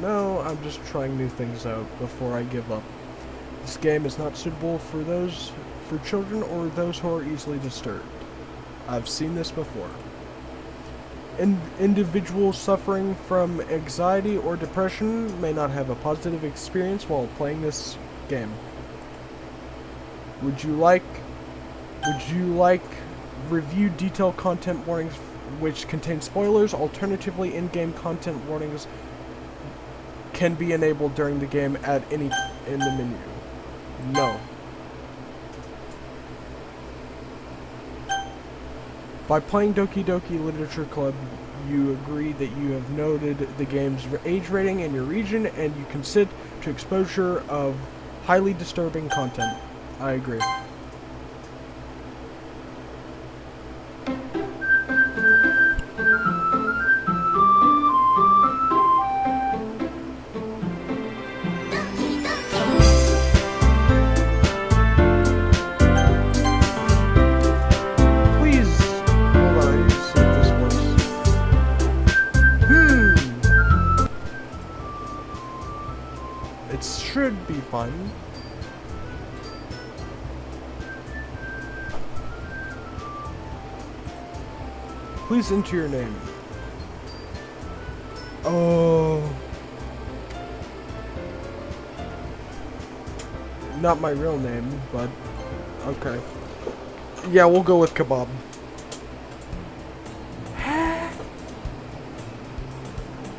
don't know, I'm just trying new things out before I give up. This game is not suitable for children or those who are easily disturbed. I've seen this before. Individuals suffering from anxiety or depression may not have a positive experience while playing this game. Would you like review detailed content warnings which contain spoilers? Alternatively, in-game content warnings can be enabled during the game at any in the menu. No. By playing Doki Doki Literature Club, you agree that you have noted the game's age rating in your region and you consent to exposure of highly disturbing content. I agree. Should be fun. Please enter your name. Oh. Not my real name, but okay. Yeah, we'll go with Kebab.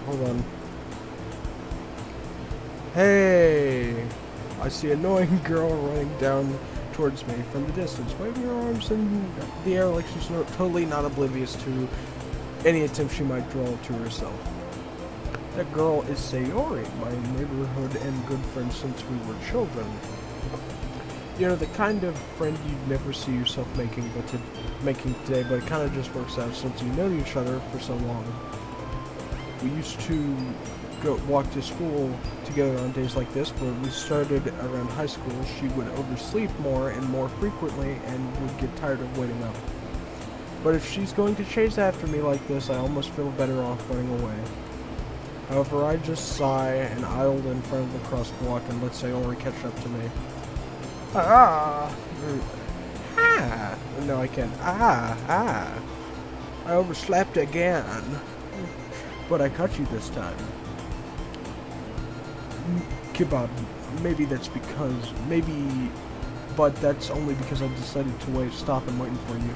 Hold on. Hey! I see an annoying girl running down towards me from the distance, waving her arms in the air like she's totally not oblivious to any attempt she might draw to herself. That girl is Sayori, my neighborhood and good friend since we were children. You know, the kind of friend you'd never see yourself making today, but it kind of just works out since you know each other for so long. We used to walk to school together on days like this, but we started around high school. She would oversleep more and more frequently and would get tired of waiting up. But if she's going to chase after me like this, I almost feel better off running away. However, I just sigh and idled in front of the crosswalk and let Sayori catch up to me. Ah! Ah! No, I can't. Ah! I overslept again. But I caught you this time. Kebab, but that's only because I decided to stop and waiting for you.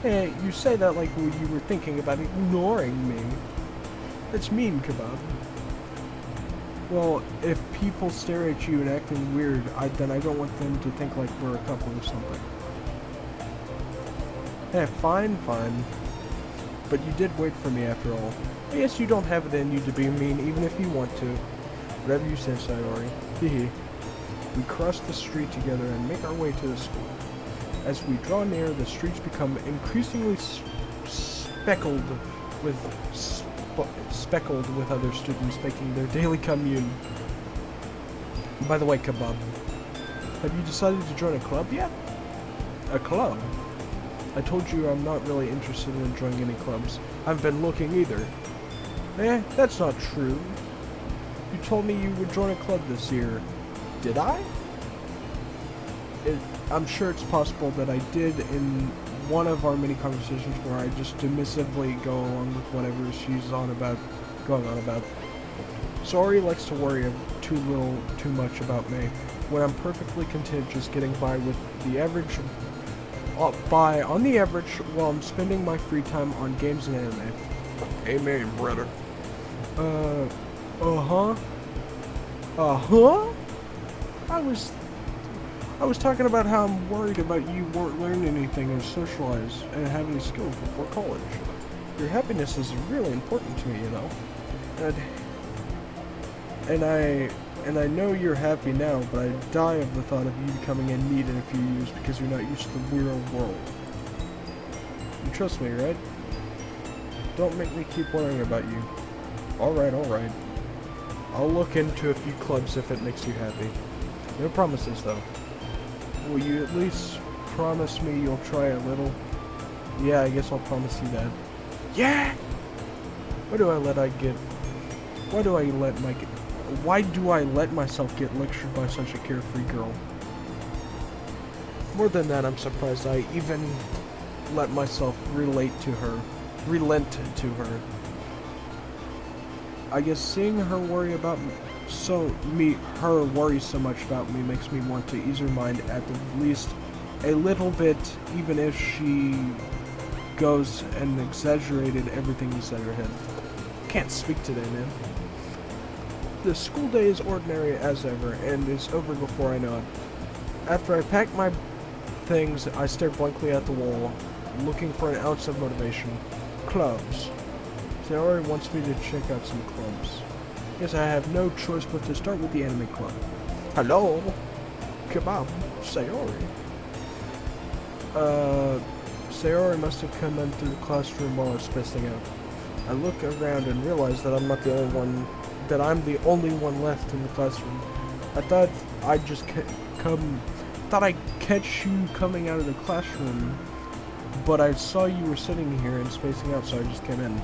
Hey, you say that like you were thinking about ignoring me. That's mean, Kebab. Well, if people stare at you and acting weird, then I don't want them to think like we're a couple or something. Hey, fine. But you did wait for me after all. I guess you don't have it in you to be mean even if you want to. Whatever you say, Sayori. Hehe. We cross the street together and make our way to the school. As we draw near, the streets become increasingly speckled with other students making their daily commune. By the way, Kebab, have you decided to join a club yet? A club? I told you I'm not really interested in joining any clubs. I haven't been looking either. That's not true. You told me you would join a club this year. Did I? I'm sure it's possible that I did in one of our many conversations where I just dismissively go along with whatever she's going on about. Sayori likes to worry too much about me, when I'm perfectly content just getting by with the average, on the average, while I'm spending my free time on games and anime. Amen, brother. I was talking about how I'm worried about you won't learn anything or socialize and have any skills before college. Your happiness is really important to me, you know. And I know you're happy now, but I die of the thought of you becoming in need in a few years because you're not used to the real world. You trust me, right? Don't make me keep worrying about you. Alright. I'll look into a few clubs if it makes you happy. No promises, though. Will you at least promise me you'll try a little? Yeah, I guess I'll promise you that. Yeah! What do I let I get? Why do I let myself get lectured by such a carefree girl? More than that, I'm surprised I even let myself relent to her. I guess seeing her worry about her worry so much about me makes me want to ease her mind at the least a little bit, even if she goes and exaggerated everything inside her head. Can't speak today, man. The school day is ordinary as ever, and is over before I know it. After I pack my things, I stare blankly at the wall, looking for an ounce of motivation. Clubs. Sayori wants me to check out some clubs. Guess I have no choice but to start with the anime club. Hello? Kebab. Sayori. Sayori must have come in through the classroom while I was spacing out. I look around and realize that I'm the only one left in the classroom. I thought I'd catch you coming out of the classroom, but I saw you were sitting here and spacing out, so I just came in.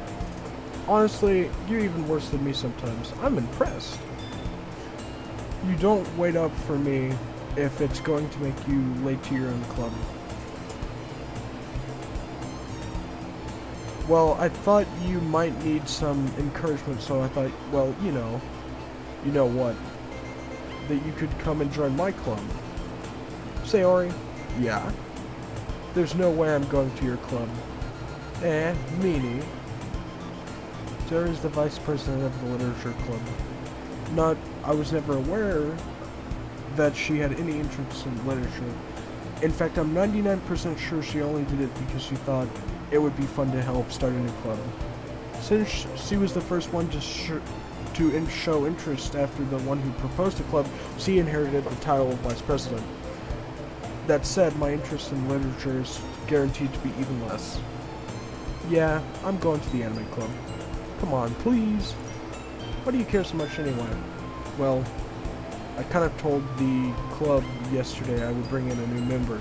Honestly, you're even worse than me sometimes. I'm impressed. You don't wait up for me if it's going to make you late to your own club. Well, I thought you might need some encouragement, so I thought, well, you know what, that you could come and join my club. Sayori, yeah? There's no way I'm going to your club. Meanie. Sayori's the vice president of the literature club. I was never aware that she had any interest in literature. In fact, I'm 99% sure she only did it because she thought it would be fun to help start a new club. Since she was the first one to show interest after the one who proposed the club, she inherited the title of vice president. That said, my interest in literature is guaranteed to be even less. Yeah, I'm going to the anime club. Come on, please. Why do you care so much anyway? Well, I kind of told the club yesterday I would bring in a new member,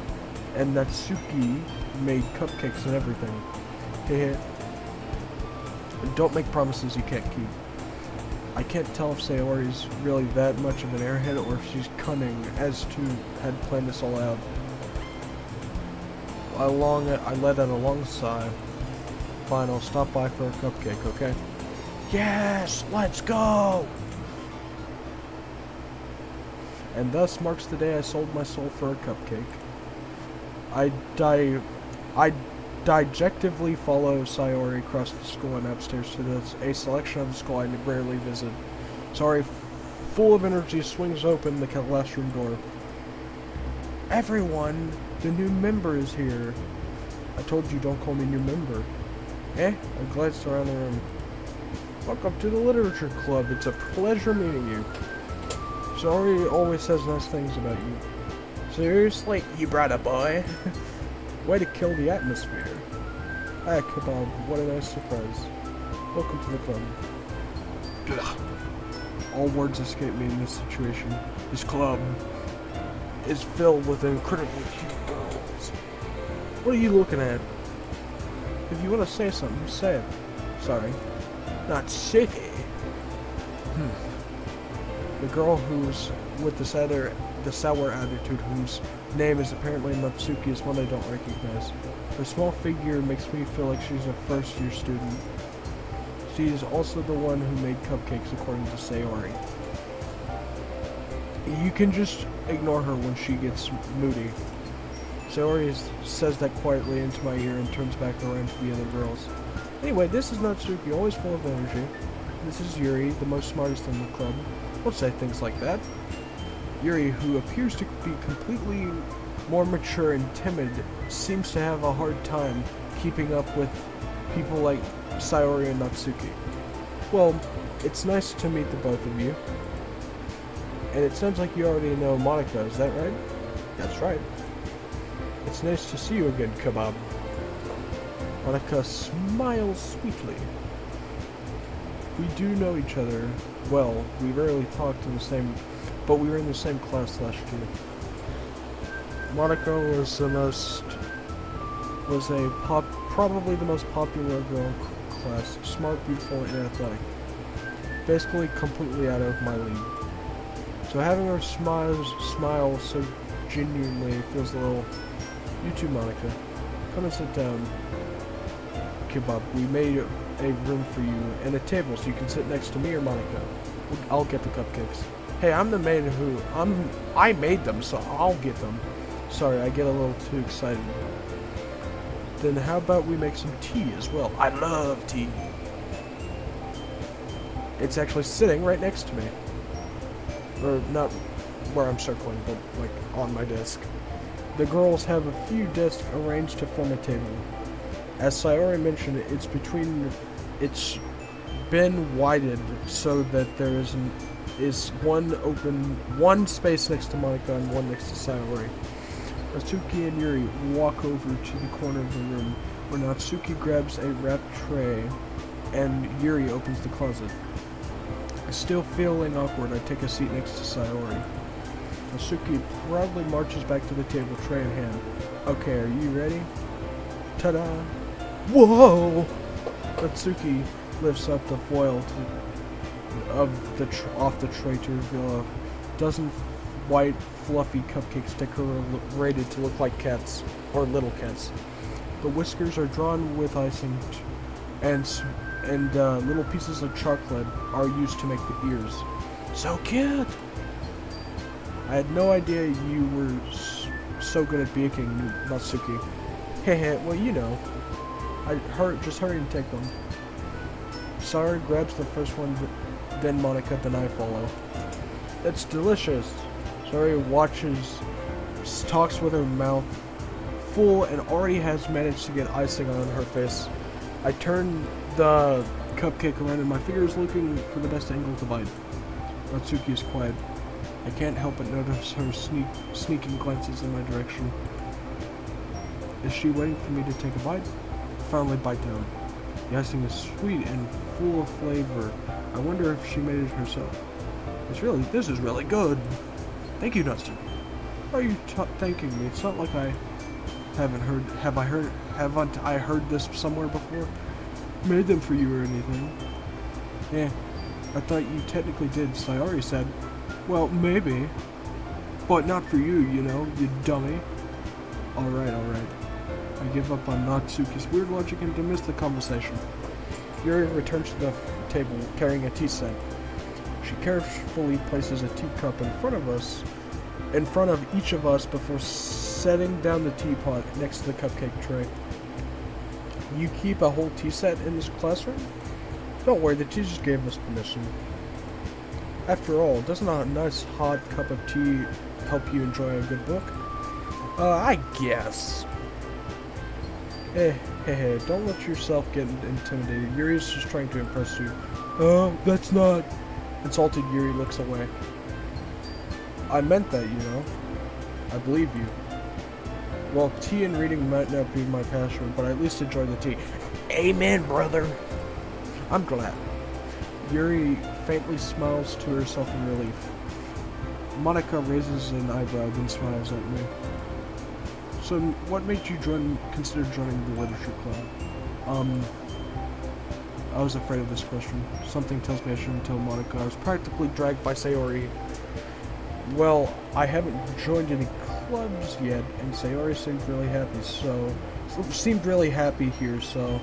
and Natsuki made cupcakes and everything. Hehe. Don't make promises you can't keep. I can't tell if Sayori's really that much of an airhead or if she's cunning as to had planned this all out. I let out a long sigh. Fine, I'll stop by for a cupcake, okay? Yes! Let's go! And thus marks the day I sold my soul for a cupcake. I dejectively follow Sayori across the school and upstairs to a selection of the school I rarely visit. Sayori, full of energy, swings open the classroom door. Everyone, the new member is here. I told you don't call me new member. I glanced around the room. Welcome to the literature club. It's a pleasure meeting you. Sayori always says nice things about you. Seriously, you brought a boy? Way to kill the atmosphere. Kebab, what a nice surprise. Welcome to the club. Ugh. All words escape me in this situation. This club is filled with incredibly cute girls. What are you looking at? If you want to say something, say it. Sorry. Not sicky. The girl who's with the sour attitude, whose name is apparently Natsuki, is one I don't recognize. Her small figure makes me feel like she's a first-year student. She is also the one who made cupcakes, according to Sayori. You can just ignore her when she gets moody. Sayori says that quietly into my ear and turns back around to the other girls. Anyway, this is Natsuki, always full of energy. This is Yuri, the most smartest in the club. Don't say things like that. Yuri, who appears to be completely more mature and timid, seems to have a hard time keeping up with people like Sayori and Natsuki. Well, it's nice to meet the both of you. And it sounds like you already know Monica, is that right? That's right. It's nice to see you again, Kebab. Monica smiles sweetly. We do know each other well. We rarely talked but we were in the same class last year. Monica was probably the most popular girl in class. Smart, beautiful, and athletic. basically completely out of my league. So having her smile so genuinely feels a little... You too, Monica. Come and sit down. Kebab, we made a room for you and a table so you can sit next to me or Monica. I'll get the cupcakes. Hey, I'm the maid I made them, so I'll get them. Sorry, I get a little too excited. Then how about we make some tea as well? I love tea. It's actually sitting right next to me. Or not where I'm circling, but like on my desk. The girls have a few desks arranged to form a table. As Sayori mentioned, it's been widened so that there is one space next to Monica and one next to Sayori. Natsuki and Yuri walk over to the corner of the room where Natsuki grabs a wrapped tray and Yuri opens the closet. Still feeling awkward, I take a seat next to Sayori. Natsuki proudly marches back to the table, tray in hand. Okay, are you ready? Ta-da! Whoa! Natsuki lifts up the foil off the tray to reveal a dozen white, fluffy cupcakes decorated to look like cats, or little cats. The whiskers are drawn with icing, and little pieces of chocolate are used to make the ears. So cute! I had no idea you were so good at baking, Natsuki. Hehe, well, you know. Just hurry and take them. Sayori grabs the first one, then Monica, then I follow. It's delicious. Sayori talks with her mouth full and already has managed to get icing on her face. I turn the cupcake around and my finger is looking for the best angle to bite. Natsuki is quiet. I can't help but notice her sneaking glances in my direction. Is she waiting for me to take a bite? I finally bite down. The icing is sweet and full of flavor. I wonder if she made it herself. This is really good. Thank you, Natsuki. Why are you thanking me? It's not like I haven't I heard this somewhere before? Made them for you or anything? Eh, I thought you technically did, Sayori said. Well, maybe. But not for you, you know, you dummy. Alright. I give up on Natsuki's weird logic and dismiss the conversation. Yuri returns to the table carrying a tea set. She carefully places a teacup in front of each of us before setting down the teapot next to the cupcake tray. You keep a whole tea set in this classroom? Don't worry, the teachers gave us permission. After all, doesn't a nice hot cup of tea help you enjoy a good book? I guess. Hey, don't let yourself get intimidated. Yuri's just trying to impress you. That's not... Insulted Yuri looks away. I meant that, you know. I believe you. Well, tea and reading might not be my passion, but I at least enjoy the tea. Amen, brother. I'm glad. Yuri faintly smiles to herself in relief. Monica raises an eyebrow, then smiles at me. So, what made you consider joining the literature club? I was afraid of this question. Something tells me I shouldn't tell Monica. I was practically dragged by Sayori. Well, I haven't joined any clubs yet, and Sayori seemed really happy here, so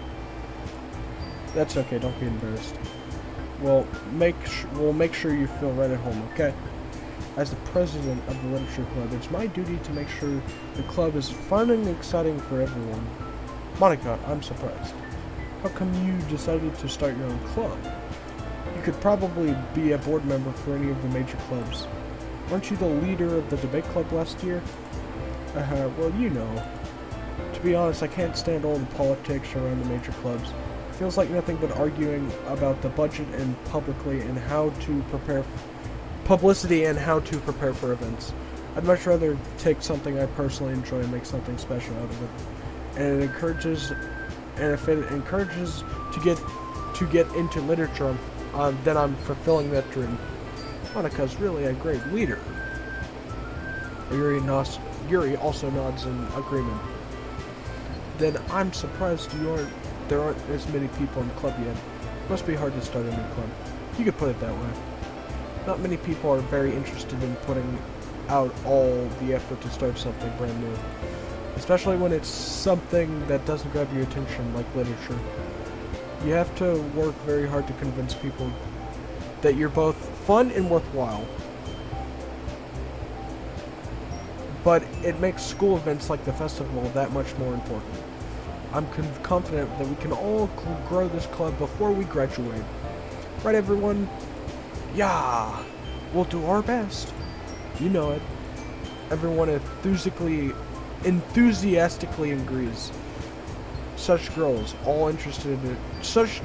that's okay, don't be embarrassed. We'll make sure you feel right at home, okay? As the president of the literature club, it's my duty to make sure the club is fun and exciting for everyone. Monica, I'm surprised. How come you decided to start your own club? You could probably be a board member for any of the major clubs. Weren't you the leader of the debate club last year? Well, you know. To be honest, I can't stand all the politics around the major clubs. It feels like nothing but arguing about the budget and publicity and how to prepare for events. I'd much rather take something I personally enjoy and make something special out of it. And if it encourages to get into literature, then I'm fulfilling that dream. Monica's really a great leader. Yuri also nods in agreement. Then I'm surprised there aren't as many people in the club yet. Must be hard to start a new club. You could put it that way. Not many people are very interested in putting out all the effort to start something brand new. Especially when it's something that doesn't grab your attention, like literature. You have to work very hard to convince people that you're both fun and worthwhile. But it makes school events like the festival that much more important. I'm confident that we can all grow this club before we graduate. Right, everyone? Yeah, we'll do our best. You know it. Everyone enthusiastically agrees. Such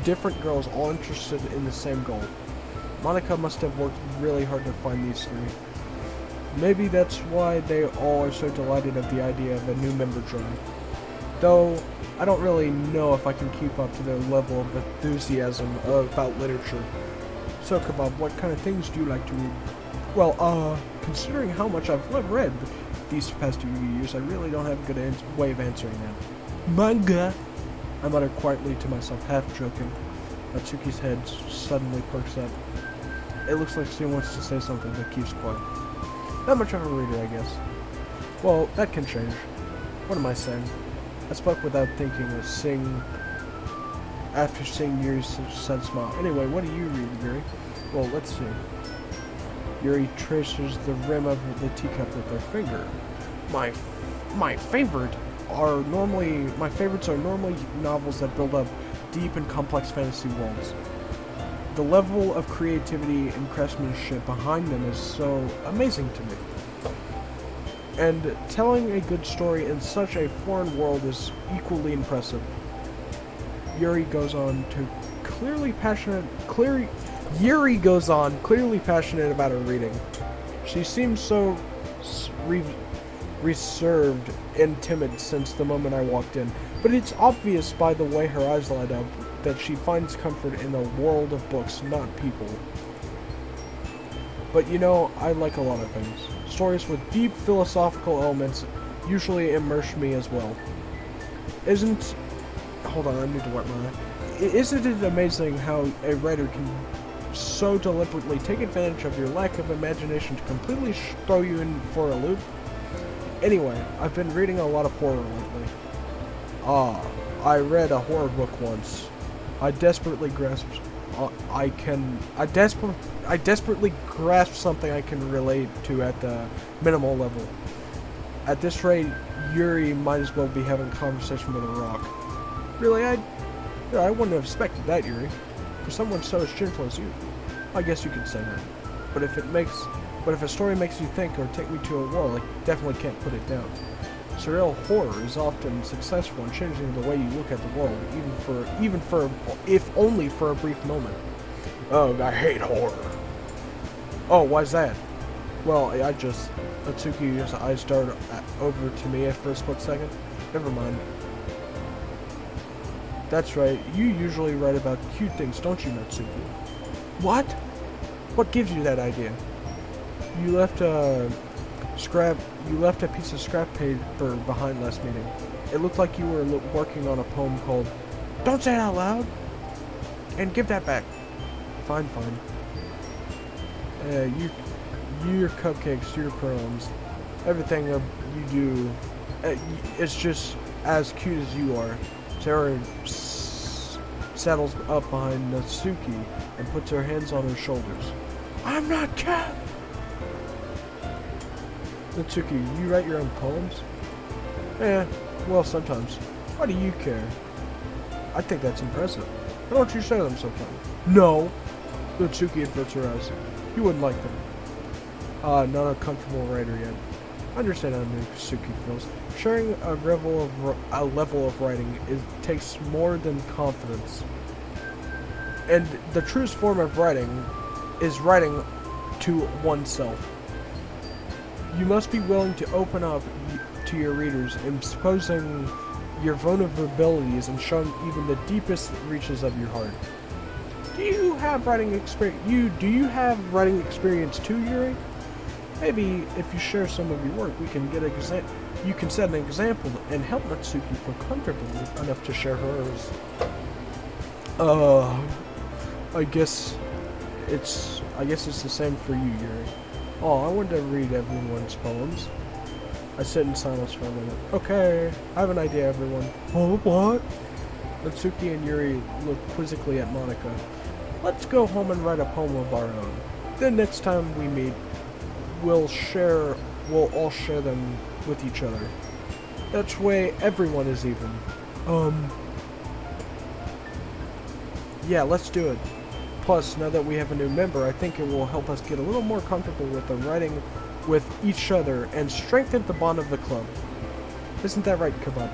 different girls, all interested in the same goal. Monica must have worked really hard to find these three. Maybe that's why they all are so delighted at the idea of a new member joining. Though, I don't really know if I can keep up to their level of enthusiasm about literature. So, Kebab, what kind of things do you like to read? Well, considering how much I've read these past 2 years, I really don't have a good way of answering that. Manga! I mutter quietly to myself, half joking. Natsuki's head suddenly perks up. It looks like she wants to say something but keeps quiet. Not much of a reader, I guess. Well, that can change. What am I saying? I spoke without thinking, after seeing Yuri's sad smile. Anyway, what do you read, Yuri? Well, let's see. Yuri traces the rim of the teacup with her finger. My favorites are normally novels that build up deep and complex fantasy worlds. The level of creativity and craftsmanship behind them is so amazing to me. And telling a good story in such a foreign world is equally impressive. Yuri goes on, clearly passionate about her reading. She seems so reserved and timid since the moment I walked in, but it's obvious by the way her eyes light up that she finds comfort in a world of books, not people. But you know, I like a lot of things. Stories with deep philosophical elements usually immerse me as well. Hold on, I need to wipe my eye. Isn't it amazing how a writer can so deliberately take advantage of your lack of imagination to completely throw you in for a loop? Anyway, I've been reading a lot of horror lately. I read a horror book once. I desperately grasped something I can relate to at the minimal level. At this rate, Yuri might as well be having a conversation with a rock. Really, I wouldn't have expected that, Yuri. For someone so gentle as you. I guess you could say that. But if a story makes you think or take me to a world, I definitely can't put it down. Surreal horror is often successful in changing the way you look at the world, if only for a brief moment. Oh, I hate horror. Oh, why's that? Well, Natsuki's eyes darted over to me for a split second. Never mind. That's right, you usually write about cute things, don't you, Natsuki? What? What gives you that idea? You left a piece of scrap paper behind last meeting. It looked like you were working on a poem called Don't Say It Out Loud! And give that back. Fine. Your cupcakes, your poems, everything you do, it's just as cute as you are. Sarah saddles up behind Natsuki and puts her hands on her shoulders. I'm not cat! Natsuki, you write your own poems? Well, sometimes. Why do you care? I think that's impressive. Why don't you share them sometime? No! Natsuki averts her eyes. You wouldn't like them. Not a comfortable writer yet. I understand how Natsuki feels. Sharing a level of writing takes more than confidence. And the truest form of writing is writing to oneself. You must be willing to open up to your readers, exposing your vulnerabilities and showing even the deepest reaches of your heart. Do you have writing experience too, Yuri? Maybe if you share some of your work, you can set an example and help Natsuki feel comfortable enough to share hers. I guess I guess it's the same for you, Yuri. Oh, I wanted to read everyone's poems. I sit in silence for a minute. Okay, I have an idea, everyone. Oh, what? Natsuki and Yuri look quizzically at Monica. Let's go home and write a poem of our own. Then next time we meet, we'll all share them with each other. That way, everyone is even. Yeah, let's do it. Plus, now that we have a new member, I think it will help us get a little more comfortable with the writing with each other and strengthen the bond of the club. Isn't that right, Kebab?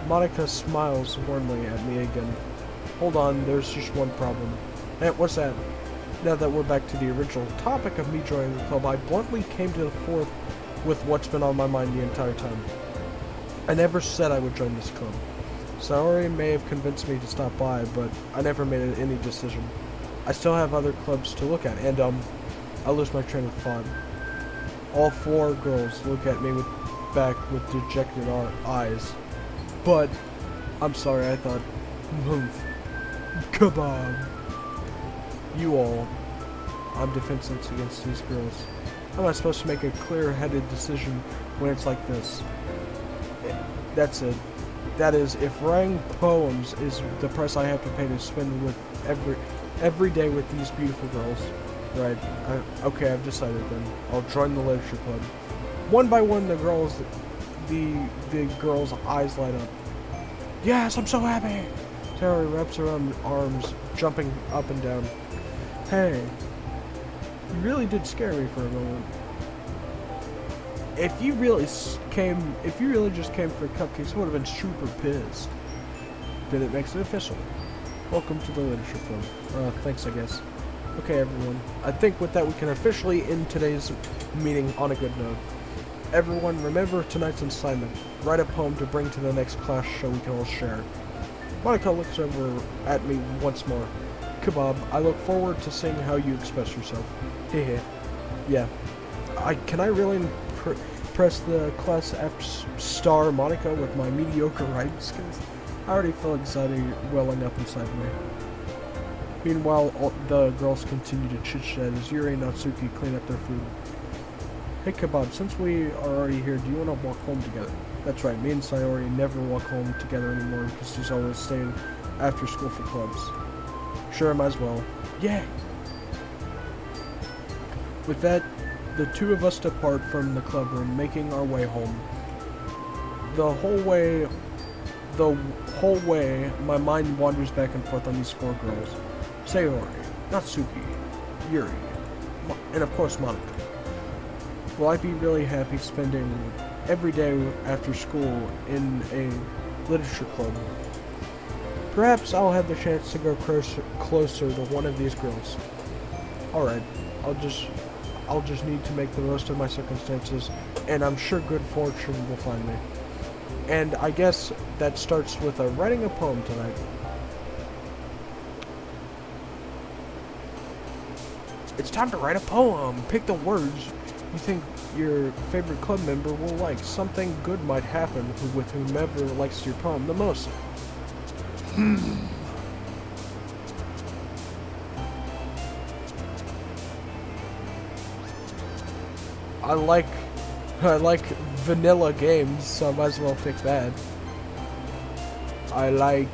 Monica smiles warmly at me again. Hold on, there's just one problem. Hey, what's that? Now that we're back to the original topic of me joining the club, I bluntly came to the forth with what's been on my mind the entire time. I never said I would join this club. Saori may have convinced me to stop by, but I never made any decision. I still have other clubs to look at, and I lose my train of thought. All four girls look at me back with dejected eyes. But, I'm sorry, I thought, Kebab. You all. I'm defenseless against these girls. How am I supposed to make a clear-headed decision when it's like this? That's it. That is, if writing poems is the price I have to pay to spend with every day with these beautiful girls. Right. Okay, I've decided then. I'll join the literature club. One by one, the girls' eyes light up. Yes, I'm so happy! Saori wraps her arms, jumping up and down. Hey, you really did scare me for a moment. If you really just came for cupcakes, I would have been super pissed. Then it makes it official. Welcome to the literature club. Thanks, I guess. Okay, everyone. I think with that we can officially end today's meeting on a good note. Everyone, remember tonight's assignment. Write a poem to bring to the next class show we can all share. Monica looks over at me once more. Kebab, I look forward to seeing how you express yourself. Hehe. Yeah. Can I really press the class F star Monica with my mediocre writing skills? I already feel anxiety welling up inside me. Meanwhile, the girls continue to chit-chat as Yuri and Natsuki clean up their food. Hey Kebab, since we are already here, do you want to walk home together? That's right, me and Sayori never walk home together anymore because she's always staying after school for clubs. Sure, might as well. Yeah! With that, the two of us depart from the club room, making our way home. The whole way, my mind wanders back and forth on these four girls. Sayori, Natsuki, Yuri, and of course Monica. Will I be really happy spending every day after school in a literature club? Perhaps I'll have the chance to go closer to one of these girls. Alright, I'll just need to make the most of my circumstances, and I'm sure good fortune will find me. And I guess that starts with writing a poem tonight. It's time to write a poem. Pick the words you think your favorite club member will like. Something good might happen with whomever likes your poem the most. I like vanilla games, so I might as well pick that. I like...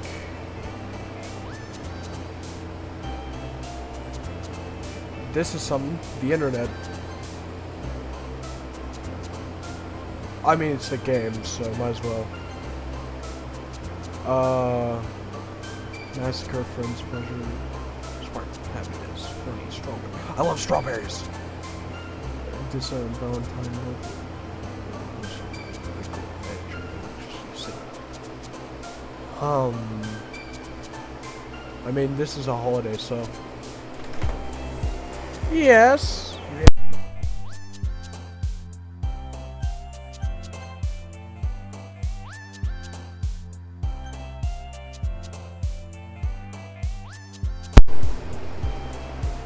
This is something. The internet. I mean, it's the game, so might as well. Massacre, friends, pleasure, spark, happiness, funny, strawberry. I love strawberries! Valentine milk. I mean, this is a holiday, so... Yes!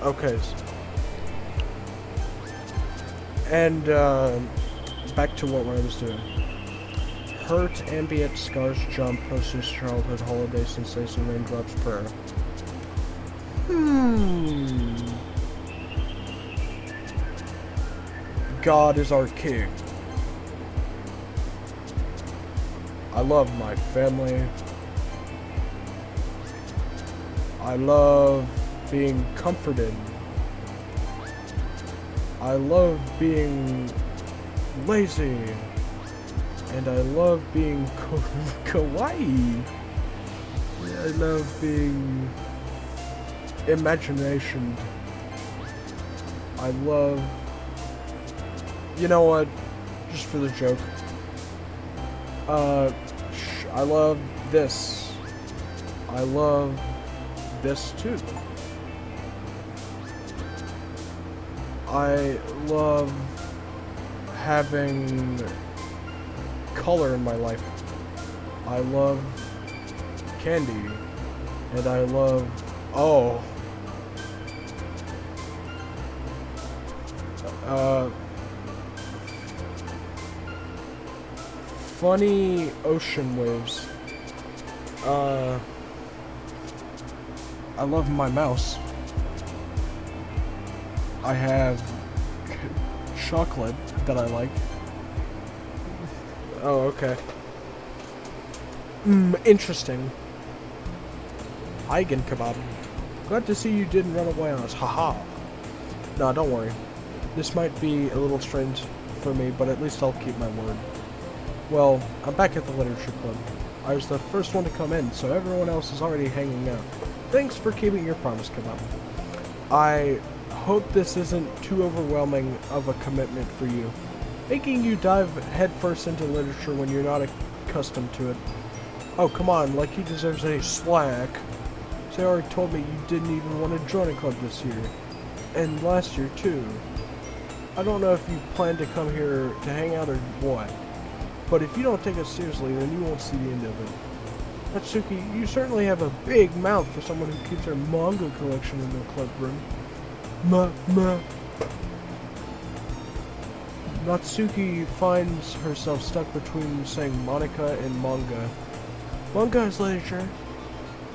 Okay. And, back to what I was doing. Hurt, ambient, scars, jump, posters, childhood, holiday, sensation, raindrops, prayer. God is our king. I love my family. I love being comforted. I love being lazy. And I love being kawaii. I love being imagination. I love... You know what? Just for the joke. I love this. I love this too. I love having color in my life. I love candy. And I love... Oh. Funny ocean waves. I love my mouse. I have chocolate that I like. Oh, okay. Interesting. Eigen kebab. Glad to see you didn't run away on us. Haha. No, don't worry. This might be a little strange for me, but at least I'll keep my word. Well, I'm back at the literature club. I was the first one to come in, so everyone else is already hanging out. Thanks for keeping your promise, kebab. I hope this isn't too overwhelming of a commitment for you. Making you dive headfirst into literature when you're not accustomed to it. Oh, come on, like he deserves any slack. Sayori told me you didn't even want to join a club this year. And last year, too. I don't know if you plan to come here to hang out or what. But if you don't take us seriously, then you won't see the end of it. Natsuki, you certainly have a big mouth for someone who keeps her manga collection in the club room. Natsuki finds herself stuck between saying Monica and manga. Manga is literature.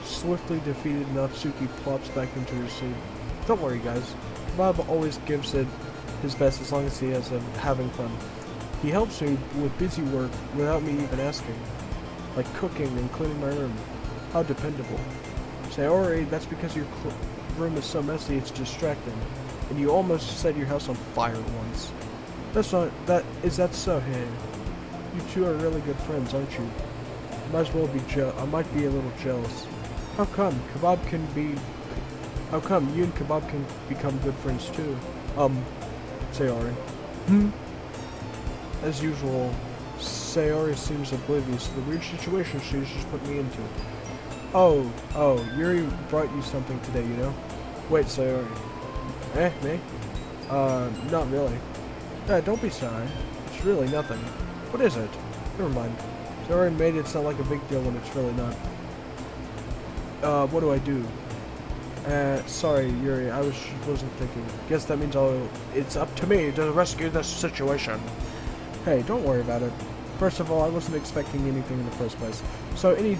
Swiftly defeated, Natsuki plops back into her seat. Don't worry, guys. Bob always gives it his best as long as he is having fun. He helps me with busy work without me even asking. Like cooking and cleaning my room. How dependable. Sayori, that's because your room is so messy it's distracting. And you almost set your house on fire once. Is that so? Hey, you two are really good friends, aren't you? Might as well be I might be a little jealous. How come you and Kebab can become good friends too? Sayori. As usual, Sayori seems oblivious to the weird situation she's just put me into. Oh, Yuri brought you something today, you know? Wait, Sayori. Me? Not really. Don't be shy. It's really nothing. What is it? Never mind. Sayori made it sound like a big deal when it's really not. What do I do? Sorry, Yuri, I wasn't thinking. Guess that means it's up to me to rescue this situation. Hey, don't worry about it. First of all, I wasn't expecting anything in the first place, so any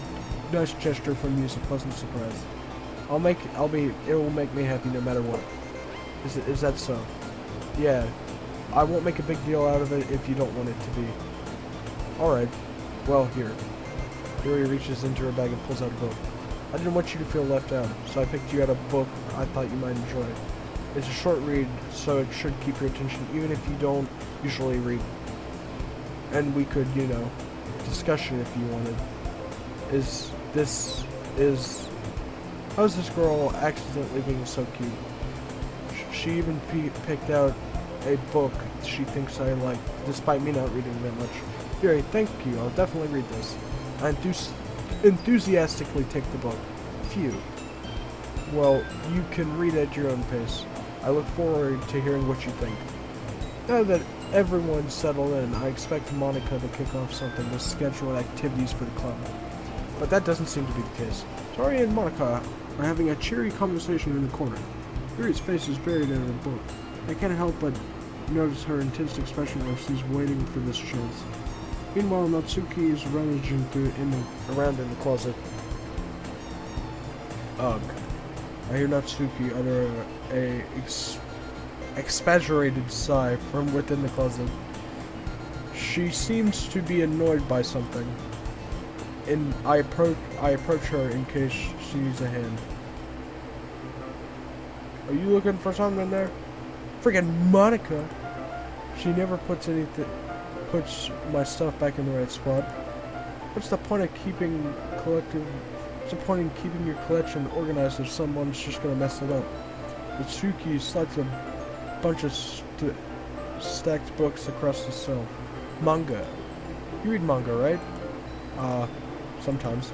nice gesture from you is a pleasant surprise. It will make me happy no matter what. Is that so? Yeah. I won't make a big deal out of it if you don't want it to be. Alright. Well, here. Yuri reaches into her bag and pulls out a book. I didn't want you to feel left out, so I picked you out a book I thought you might enjoy. It's a short read, so it should keep your attention even if you don't usually read. And we could, discussion if you wanted. How's this girl accidentally being so cute? She even picked out a book she thinks I like, despite me not reading that much. Yuri, thank you, I'll definitely read this. I enthusiastically take the book. Phew. Well, you can read at your own pace. I look forward to hearing what you think. Now that everyone's settled in, I expect Monica to kick off something with scheduled activities for the club. But that doesn't seem to be the case. Tori and Monica are having a cheery conversation in the corner. Yuri's face is buried in her book. I can't help but notice her intense expression while she's waiting for this chance. Meanwhile, Natsuki is rummaging around in the closet. Ugh. I hear Natsuki utter a expectorated sigh from within the closet. She seems to be annoyed by something, and I approach her in case she needs a hand. Are you looking for something in there? Friggin' Monica! She never puts my stuff back in the right spot. What's the point of keeping your collection organized if someone's just gonna mess it up? Natsuki slides a bunch of stacked books across the shelf. Manga. You read manga, right? Sometimes.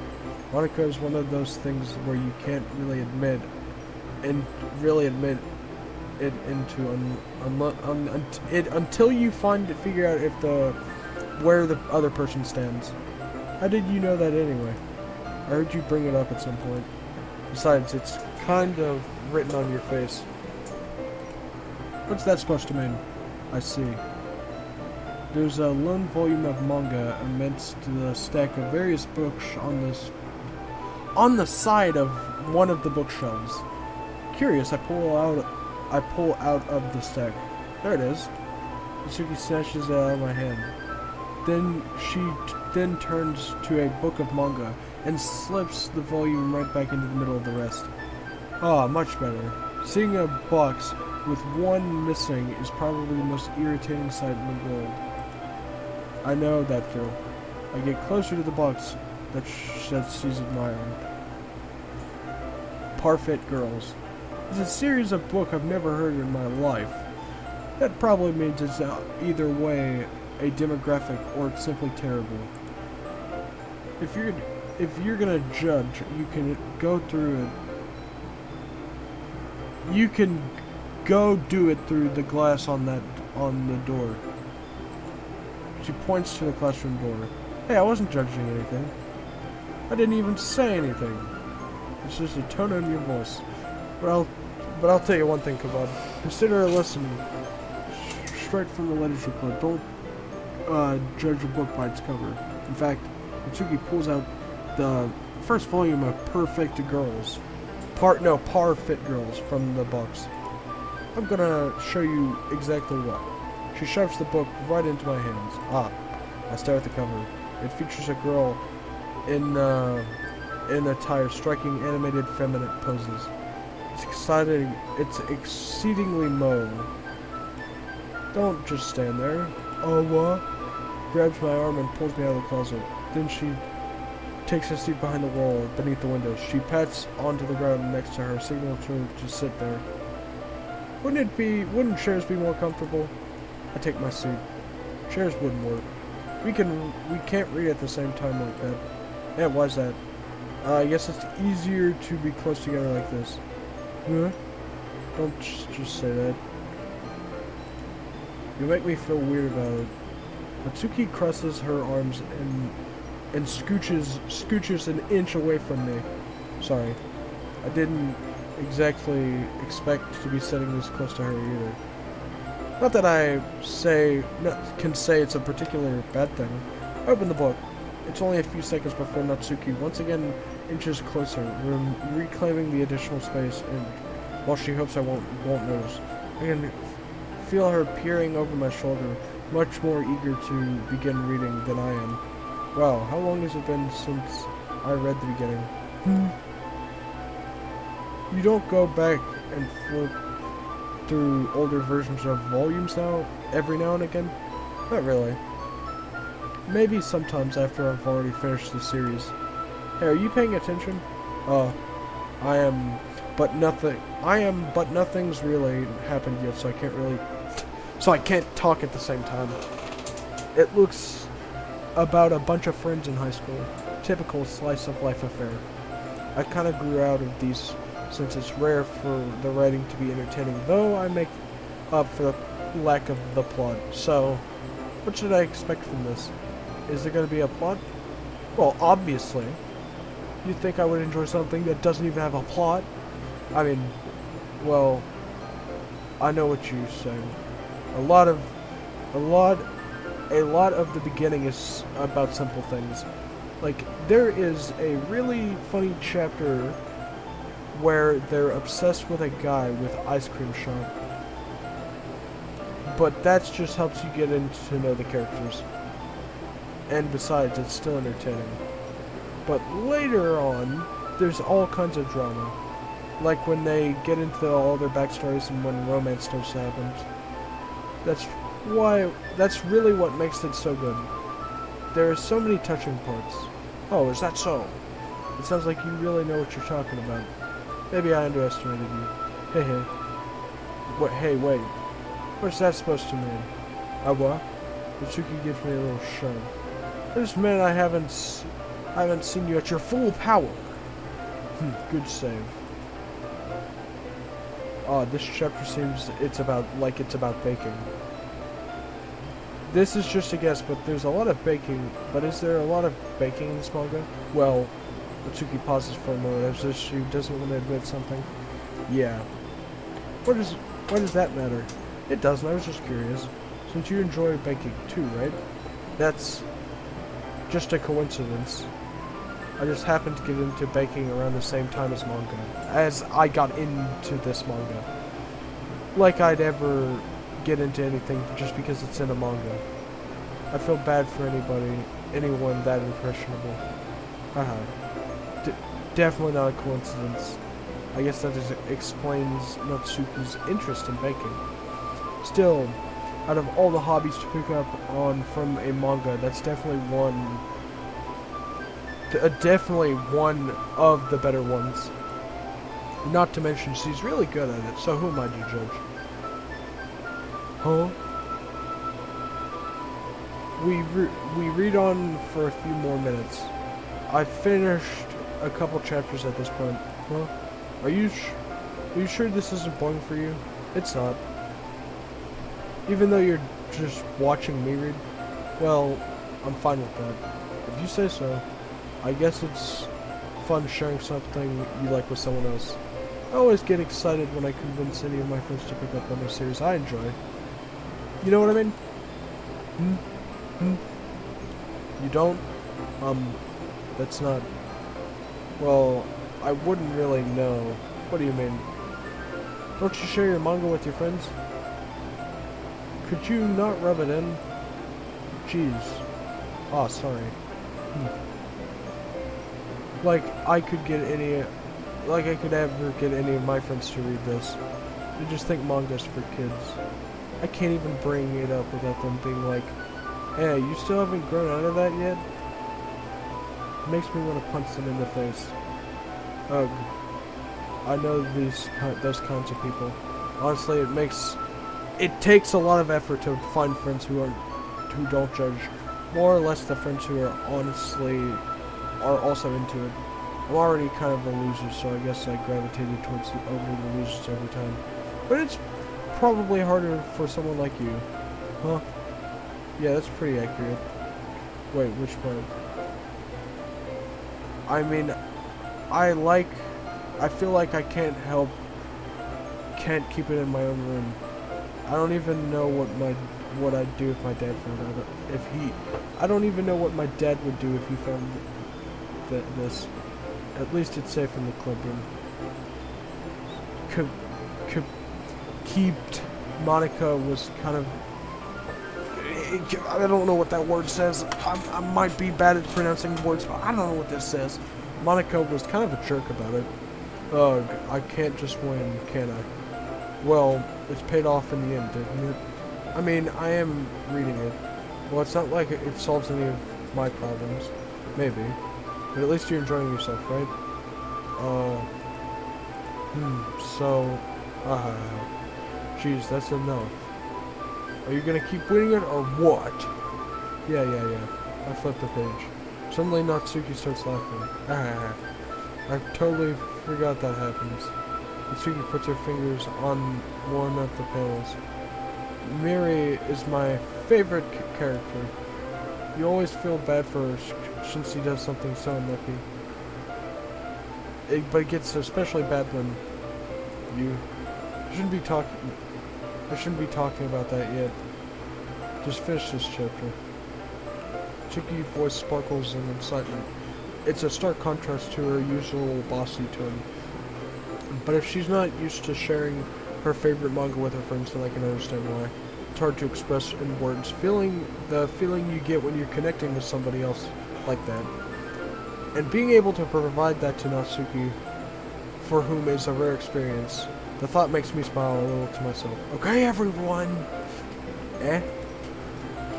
Monica is one of those things where you can't really admit it until you figure out where the other person stands. How did you know that anyway? I heard you bring it up at some point. Besides, it's kind of written on your face. What's that supposed to mean? I see. There's a lone volume of manga amidst the stack of various books on the side of one of the bookshelves. Curious, I pull out of the stack. There it is. Natsuki snatches it out of my hand. Then she turns to a book of manga and slips the volume right back into the middle of the rest. Ah, much better. Seeing a box with one missing is probably the most irritating sight in the world. I know that feel. I get closer to the box that she's admiring. Parfait Girls. It's a series of books I've never heard in my life. That probably means it's either way a demographic or it's simply terrible. If you're gonna judge, you can go through it. You can go do it through the glass on the door. She points to the classroom door. Hey, I wasn't judging anything. I didn't even say anything. It's just a tone in your voice. But I'll tell you one thing, Kabad. Consider a lesson straight from the literature club. Don't judge a book by its cover. In fact, Natsuki pulls out the first volume of Parfait Girls from the box. I'm gonna show you exactly what. She shoves the book right into my hands. I stare at the cover. It features a girl in attire striking animated feminine poses. It's exceedingly moe. Don't just stand there. Oh, what? Grabs my arm and pulls me out of the closet. Then she takes a seat behind the wall beneath the window. She pats onto the ground next to her, signaling to her to sit there. Wouldn't chairs be more comfortable? I take my seat. Chairs wouldn't work. We can't read at the same time like that. Yeah, why's that? I guess it's easier to be close together like this. Huh? Don't just say that. You make me feel weird about it. Natsuki crosses her arms and scooches an inch away from me. Sorry. I didn't exactly expect to be sitting this close to her either. Not that I can say it's a particular bad thing. I open the book. It's only a few seconds before Natsuki once again inches closer, reclaiming the additional space, and while she hopes I won't notice. I can feel her peering over my shoulder, much more eager to begin reading than I am. Wow, how long has it been since I read the beginning? You don't go back and flip through older versions of volumes every now and again? Not really. Maybe sometimes after I've already finished the series. Hey, are you paying attention? I am, but nothing's really happened yet, so I can't talk at the same time. It looks about a bunch of friends in high school. Typical slice of life affair. I kind of grew out of these since it's rare for the writing to be entertaining, though I make up for the lack of the plot. So, what should I expect from this? Is there going to be a plot? Well, obviously. You'd think I would enjoy something that doesn't even have a plot? I mean, well, I know what you're saying. A lot of the beginning is about simple things. Like, there is a really funny chapter where they're obsessed with a guy with ice cream shop. But that just helps you get in to know the characters. And besides, it's still entertaining. But later on, there's all kinds of drama. Like when they get into all their backstories and when romance starts to happen. That's really what makes it so good. There are so many touching parts. Oh, is that so? It sounds like you really know what you're talking about. Maybe I underestimated you. Hey, hey. What? Hey, wait. What's that supposed to mean? What? Mitsuki gives me a little shove. This minute I haven't seen you at your full power. Good save. This chapter seems it's about baking. This is just a guess, but there's a lot of baking. But is there a lot of baking in this manga? Well, Mitsuki pauses for a moment as if she doesn't want to admit something. Yeah. What does that matter? It doesn't. I was just curious. Since you enjoy baking too, right? That's just a coincidence. I just happened to get into baking around the same time as manga. As I got into this manga. Like I'd ever get into anything just because it's in a manga. I feel bad for anyone that impressionable. Haha. Definitely not a coincidence. I guess that explains Natsuki's interest in baking. Still, out of all the hobbies to pick up on from a manga, that's definitely one of the better ones. Not to mention, she's really good at it, so who am I to judge? Huh? We read on for a few more minutes. I finished a couple chapters at this point. Huh? Are you sure this isn't boring for you? It's not. Even though you're just watching me read? Well, I'm fine with that. If you say so. I guess it's fun sharing something you like with someone else. I always get excited when I convince any of my friends to pick up on a series I enjoy. You know what I mean? You don't? That's not... Well, I wouldn't really know. What do you mean? Don't you share your manga with your friends? Could you not rub it in? Jeez. Oh, sorry. Like I could ever get any of my friends to read this. They just think manga's for kids. I can't even bring it up without them being like, hey, you still haven't grown out of that yet? It makes me want to punch them in the face. Ugh. I know those kinds of people. Honestly, it takes a lot of effort to find friends who don't judge. More or less the friends who are also into it. I'm already kind of a loser, so I guess I gravitated towards the losers every time. But it's probably harder for someone like you. Huh? Yeah, that's pretty accurate. Wait, which part? I mean, I feel like I can't keep it in my own room. I don't even know what I'd do if my dad found out. I don't even know what my dad would do if he found this. At least it's safe in the clubroom. Keeped Monica was kind of... I don't know what that word says. I might be bad at pronouncing words, but I don't know what this says. Monica was kind of a jerk about it. Ugh, I can't just win, can I? Well, it's paid off in the end, didn't it? I mean, I am reading it. Well, it's not like it solves any of my problems. Maybe. But at least you're enjoying yourself, right? So... Jeez, that's enough. Are you gonna keep reading it, or what? Yeah. I flipped the page. Suddenly Natsuki starts laughing. I totally forgot that happens. Natsuki puts her fingers on one of the panels. Miri is my favorite character. You always feel bad for her since she does something so unlucky. But it gets especially bad when I shouldn't be talking about that yet. Just finish this chapter. Natsuki's voice sparkles in excitement. It's a stark contrast to her usual bossy tone. But if she's not used to sharing her favorite manga with her friends, then I can understand why. It's hard to express in words. The feeling you get when you're connecting with somebody else like that. And being able to provide that to Natsuki, for whom is a rare experience, the thought makes me smile a little to myself. Okay, everyone!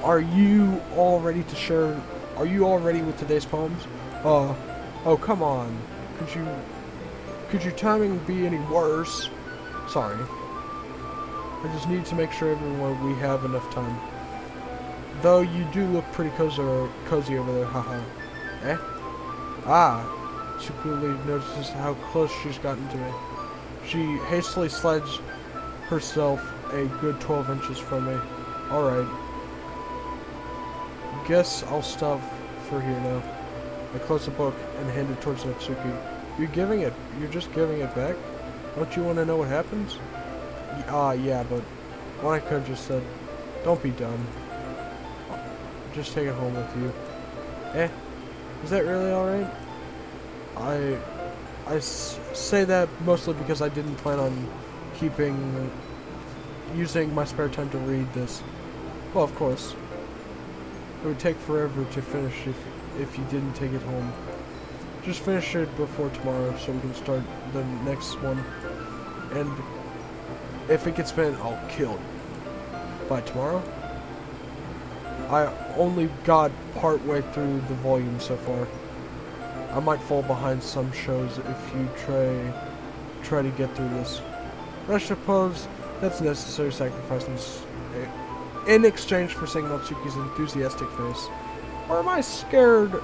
Are you all ready to share? Are you all ready with today's poems? Oh, come on. Could your timing be any worse? Sorry. I just need to make sure we have enough time. Though you do look pretty cozy over there, haha. Tsukuli notices how close she's gotten to me. She hastily slides herself a good 12 inches from me. Alright. Guess I'll stop for here now. I close the book and hand it towards Natsuki. You're just giving it back? Don't you want to know what happens? Yeah, but Monica just said, don't be dumb. Just take it home with you. Is that really alright? I say that mostly because I didn't plan on using my spare time to read this. Well, of course. It would take forever to finish if you didn't take it home. Just finish it before tomorrow so we can start the next one. And if it gets banned, I'll kill you. By tomorrow? I only got part way through the volume so far. I might fall behind some shows if you try to get through this. But I suppose that's a necessary sacrifice in exchange for seeing Natsuki's enthusiastic face. Or am I scared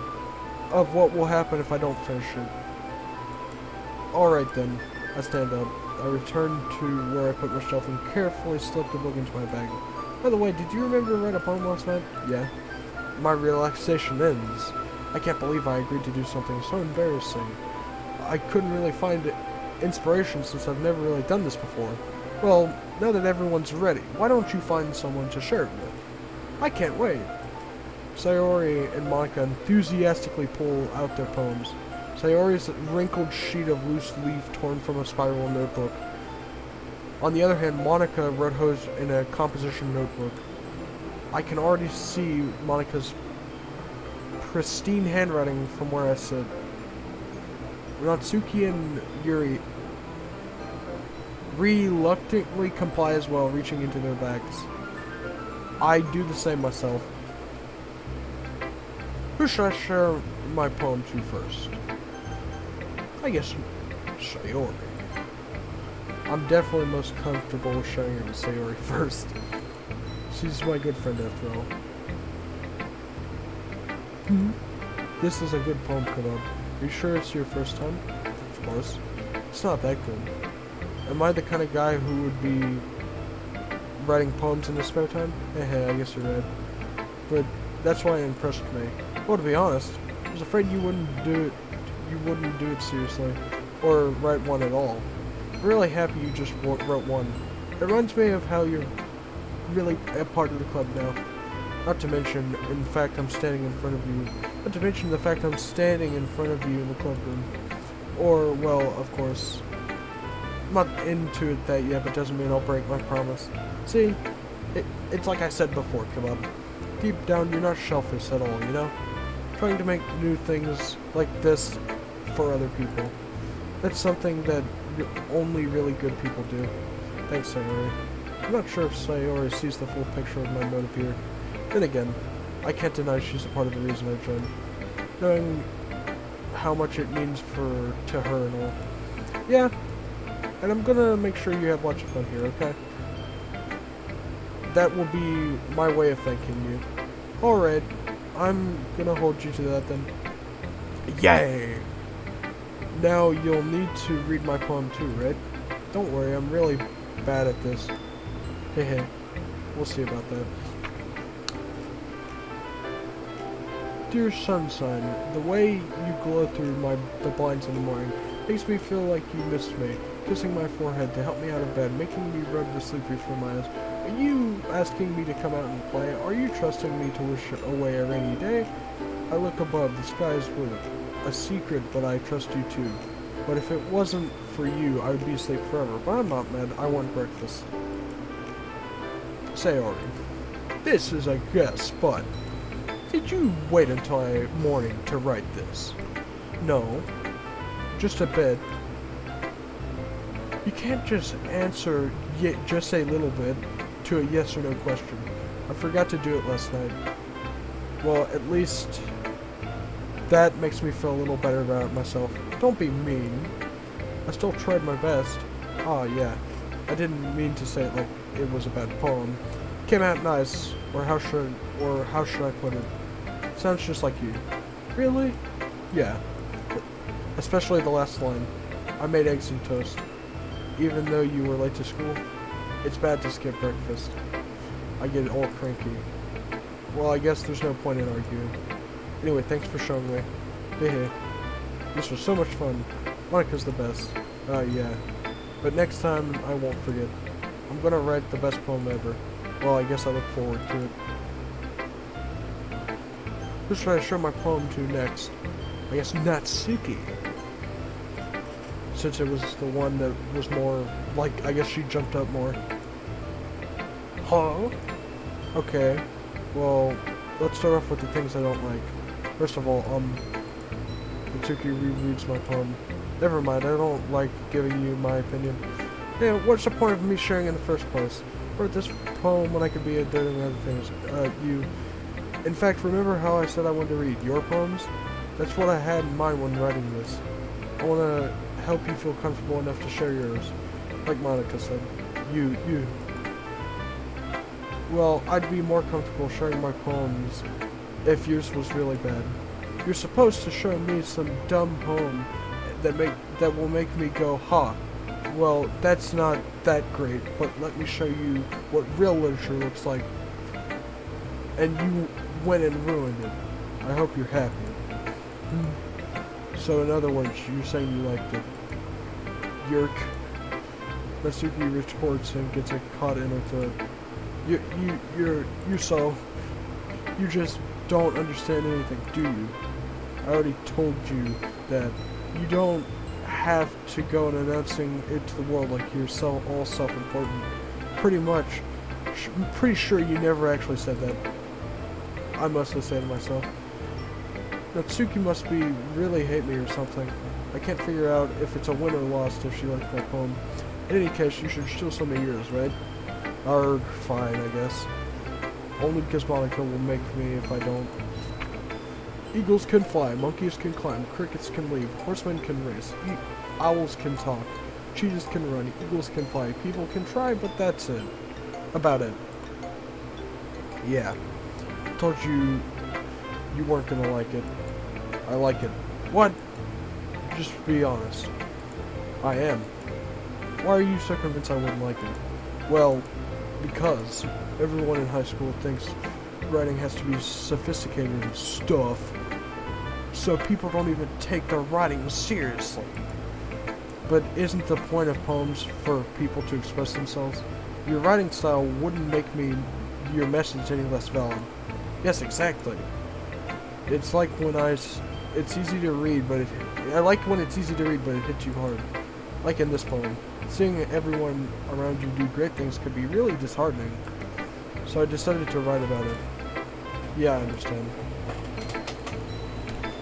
of what will happen if I don't finish it? Alright then, I stand up. I return to where I put my shelf and carefully slip the book into my bag. By the way, did you remember to write a poem last night? Yeah. My relaxation ends. I can't believe I agreed to do something so embarrassing. I couldn't really find inspiration since I've never really done this before. Well, now that everyone's ready, why don't you find someone to share it with? I can't wait. Sayori and Monica enthusiastically pull out their poems. Sayori's wrinkled sheet of loose leaf torn from a spiral notebook. On the other hand, Monica wrote hers in a composition notebook. I can already see Monica's pristine handwriting from where I sit. Natsuki and Yuri reluctantly comply as well, reaching into their bags. I do the same myself. Who should I share my poem to first? I guess Sayori. I'm definitely most comfortable sharing it with Sayori first. She's my good friend after all. This is a good poem, Kebab. Are you sure it's your first time? Of course. It's not that good. Am I the kind of guy who would be writing poems in his spare time? I guess you're right. But that's why it impressed me. Well, to be honest, I was afraid you wouldn't do it seriously, or write one at all. I'm really happy you just wrote one. It reminds me of how you're really a part of the club now. Not to mention, in fact, I'm standing in front of you. Not to mention the fact I'm standing in front of you in the club room. Or, well, of course, I'm not into it that yet, but doesn't mean I'll break my promise. See, it's like I said before, Kebab. Deep down, you're not selfish at all, you know? Trying to make new things like this for other people. That's something that only really good people do. Thanks, Sayori. I'm not sure if Sayori sees the full picture of my motive here. Then again, I can't deny she's a part of the reason I joined. Knowing how much it means to her and all. Yeah, and I'm gonna make sure you have lots of fun here, okay? That will be my way of thanking you. Alright, I'm gonna hold you to that then. Yay! Now you'll need to read my poem too, right? Don't worry, I'm really bad at this. Hehe, we'll see about that. Dear Sunshine, the way you glow through the blinds in the morning makes me feel like you missed me, kissing my forehead to help me out of bed, making me rub the sleepy from my eyes. Are you asking me to come out and play? Are you trusting me to wish away a rainy day? I look above, the sky is blue. A secret, but I trust you too. But if it wasn't for you, I would be asleep forever. But I'm not mad. I want breakfast. Sayori, this is a guess, but did you wait until morning to write this? No. Just a bit. You can't just answer just a little bit to a yes or no question. I forgot to do it last night. Well, at least that makes me feel a little better about myself. Don't be mean. I still tried my best. Ah, yeah. I didn't mean to say it like it was a bad poem. Came out nice, or how should I put it? Sounds just like you. Really? Yeah. Especially the last line. I made eggs and toast. Even though you were late to school, it's bad to skip breakfast. I get all cranky. Well, I guess there's no point in arguing. Anyway, thanks for showing me. Hey, this was so much fun. Monica's the best. Yeah. But next time, I won't forget. I'm gonna write the best poem ever. Well, I guess I look forward to it. Who should I show my poem to next? I guess Natsuki. Since it was the one that was more, like, I guess she jumped up more. Huh? Okay. Well, let's start off with the things I don't like. First of all, Natsuki rereads my poem. Never mind, I don't like giving you my opinion. Yeah, what's the point of me sharing in the first place? Wrote this poem when I could be doing other things. In fact, remember how I said I wanted to read your poems? That's what I had in mind when writing this. I want to help you feel comfortable enough to share yours. Like Monica said. You. Well, I'd be more comfortable sharing my poems if yours was really bad. You're supposed to show me some dumb poem that will make me go, ha. Well, that's not that great, but let me show you what real literature looks like. And you went and ruined it. I hope you're happy. So in other words, you're saying you liked it. Yerk. Natsuki retorts and gets it caught in her throat. You just don't understand anything, do you? I already told you that you don't have to go and announcing it to the world like you're all self-important. I'm pretty sure you never actually said that. I must have said to myself. Natsuki must really hate me or something. I can't figure out if it's a win or lost if she liked my poem. In any case, you should still send me yours, right? Arg, fine, I guess. Only because Monica will make me if I don't. Eagles can fly, monkeys can climb, crickets can leap, horsemen can race, owls can talk, cheetahs can run, eagles can fly, people can try, but that's it. About it. Yeah. Told you you weren't gonna like it. I like it. What? Just be honest. I am. Why are you so convinced I wouldn't like it? Well, because everyone in high school thinks writing has to be sophisticated and stuff, so people don't even take their writing seriously. But isn't the point of poems for people to express themselves? Your writing style wouldn't make your message any less valid. Yes, exactly. It's like when it's easy to read, but I like when it's easy to read, but it hits you hard. Like in this poem. Seeing everyone around you do great things could be really disheartening. So I decided to write about it. Yeah, I understand.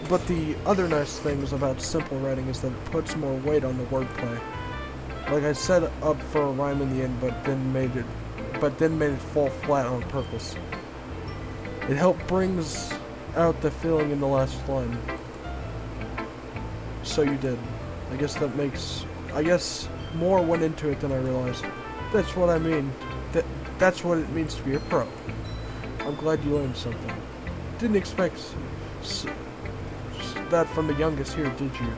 But the other nice things about simple writing is that it puts more weight on the wordplay. Like I set up for a rhyme in the end, but then made it fall flat on purpose. It helped brings out the feeling in the last line. So you did. I guess more went into it than I realized. That's what I mean. That's what it means to be a pro. I'm glad you learned something. Didn't expect that from the youngest here, did you?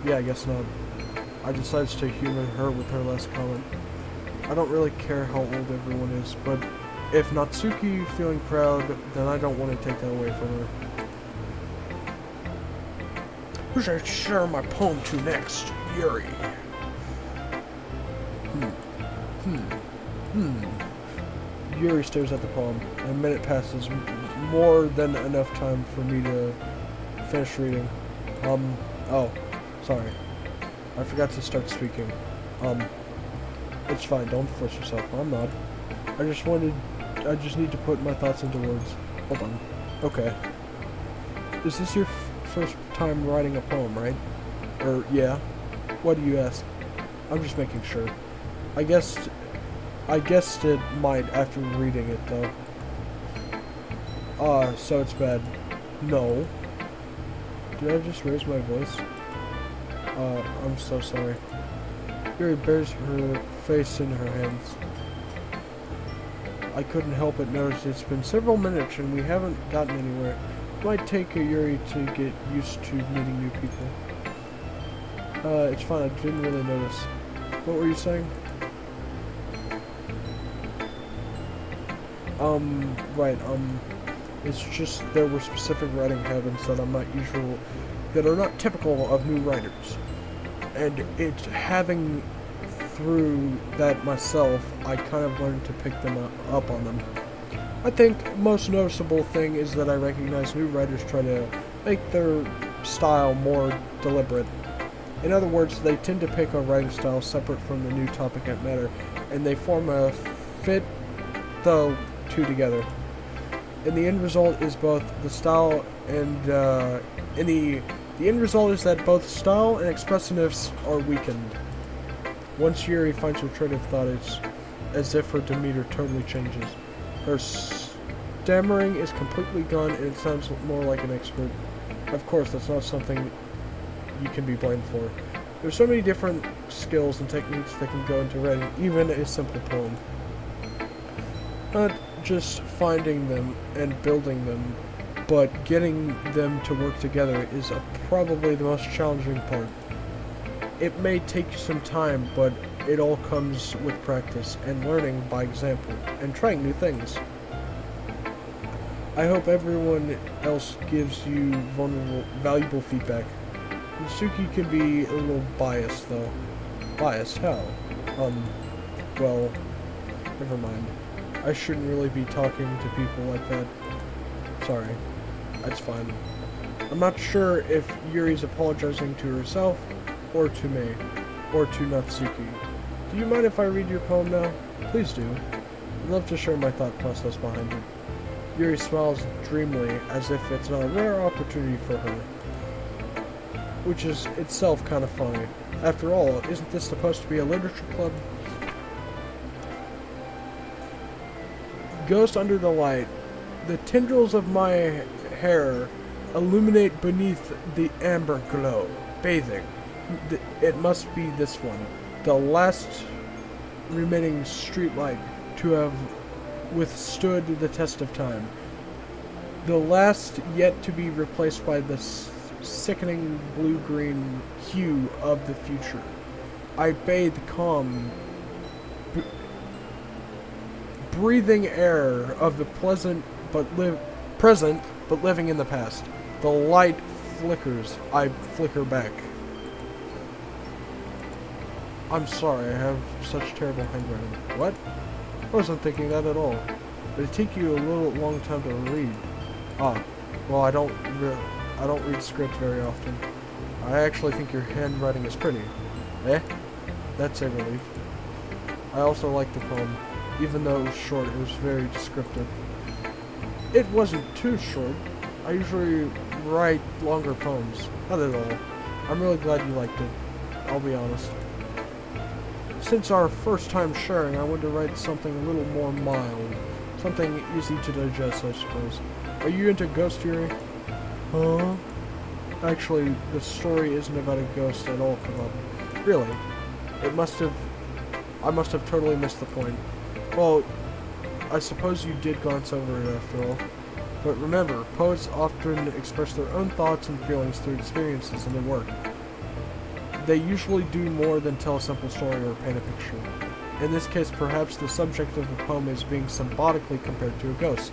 Yeah, I guess not. I decided to humor her with her last comment. I don't really care how old everyone is, but if Natsuki feeling proud, then I don't want to take that away from her. Who should I share my poem to next? Yuri. Yuri stares at the poem. A minute passes, more than enough time for me to finish reading. Oh, sorry. I forgot to start speaking. It's fine, don't force yourself. I'm not. I just need to put my thoughts into words. Hold on. Okay. Is this your first time writing a poem, right? Or, yeah? What do you ask? I'm just making sure. I guessed it might after reading it, though. So it's bad. No. Did I just raise my voice? I'm so sorry. Yuri bears her face in her hands. I couldn't help but notice it's been several minutes and we haven't gotten anywhere. It might take a Yuri to get used to meeting new people. It's fine, I didn't really notice. What were you saying? Right, it's just there were specific writing habits that are not typical of new writers. And it's having through that myself, I kind of learned to pick them up on them. I think most noticeable thing is that I recognize new writers try to make their style more deliberate. In other words, they tend to pick a writing style separate from the new topic at matter, and they form a fit the two together. And the end result is both the style and the end result is that both style and expressiveness are weakened. Once Yuri finds her train of thought, it's as if her demeanor totally changes. Her stammering is completely gone, and it sounds more like an expert. Of course, that's not something you can be blamed for. There's so many different skills and techniques that can go into writing, even a simple poem. Not just finding them and building them, but getting them to work together is probably the most challenging part. It may take some time, but it all comes with practice and learning by example and trying new things. I hope everyone else gives you valuable feedback. Suki can be a little biased, though. Biased? How? Well, never mind. I shouldn't really be talking to people like that. Sorry. That's fine. I'm not sure if Yuri's apologizing to herself, or to me, or to Natsuki. Do you mind if I read your poem now? Please do. I'd love to share my thought process behind it. Yuri smiles dreamily, as if it's a rare opportunity for her. Which is itself kind of funny. After all, isn't this supposed to be a literature club? Ghost under the light. The tendrils of my hair illuminate beneath the amber glow. Bathing. It must be this one. The last remaining streetlight to have withstood the test of time. The last yet to be replaced by the sickening blue-green hue of the future. I bathe calm, breathing air of the present but living in the past. The light flickers. I flicker back. I'm sorry, I have such terrible handwriting. What? I wasn't thinking that at all. It'd take you a long time to read. Ah, well, I don't read script very often. I actually think your handwriting is pretty. Eh? That's a relief. I also like the poem. Even though it was short, it was very descriptive. It wasn't too short. I usually write longer poems. Not at all. I'm really glad you liked it. I'll be honest. Since our first time sharing, I wanted to write something a little more mild. Something easy to digest, I suppose. Are you into ghost Yuri? Huh? Actually, the story isn't about a ghost at all, come up. Really? I must have totally missed the point. Well, I suppose you did glance over it after all. But remember, poets often express their own thoughts and feelings through experiences in their work. They usually do more than tell a simple story or paint a picture. In this case, perhaps the subject of the poem is being symbolically compared to a ghost,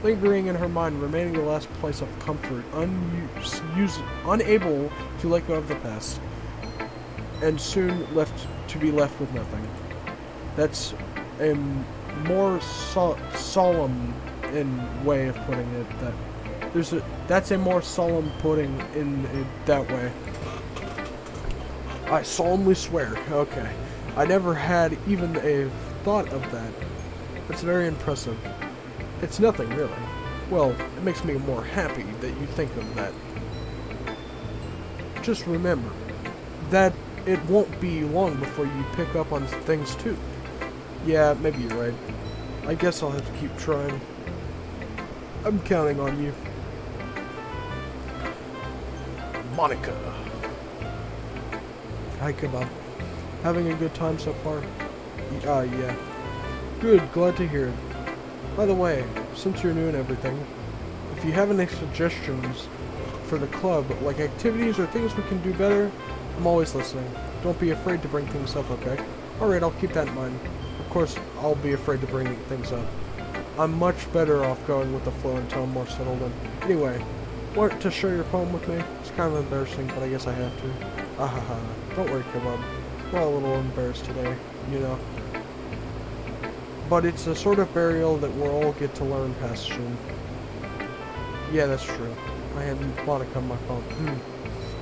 lingering in her mind, remaining the last place of comfort, unable to let go of the past, and soon to be left with nothing. That's a more solemn way of putting it. That's a more solemn putting in it that way. I solemnly swear. Okay. I never had even a thought of that. That's very impressive. It's nothing, really. Well, it makes me more happy that you think of that. Just remember that it won't be long before you pick up on things too. Yeah, maybe you're right. I guess I'll have to keep trying. I'm counting on you. Monica. Hi, Kebab. Having a good time so far? Yeah. Good, glad to hear it. By the way, since you're new and everything, if you have any suggestions for the club, like activities or things we can do better, I'm always listening. Don't be afraid to bring things up, okay? Alright, I'll keep that in mind. Of course, I'll be afraid to bring things up. I'm much better off going with the flow until I'm more settled in. Anyway, want to share your poem with me? It's kind of embarrassing, but I guess I have to. Ahaha. Don't worry, Kebab. We're all a little embarrassed today, you know. But it's a sort of burial that we'll all get to learn past soon. Yeah, that's true. I had Monica on my phone.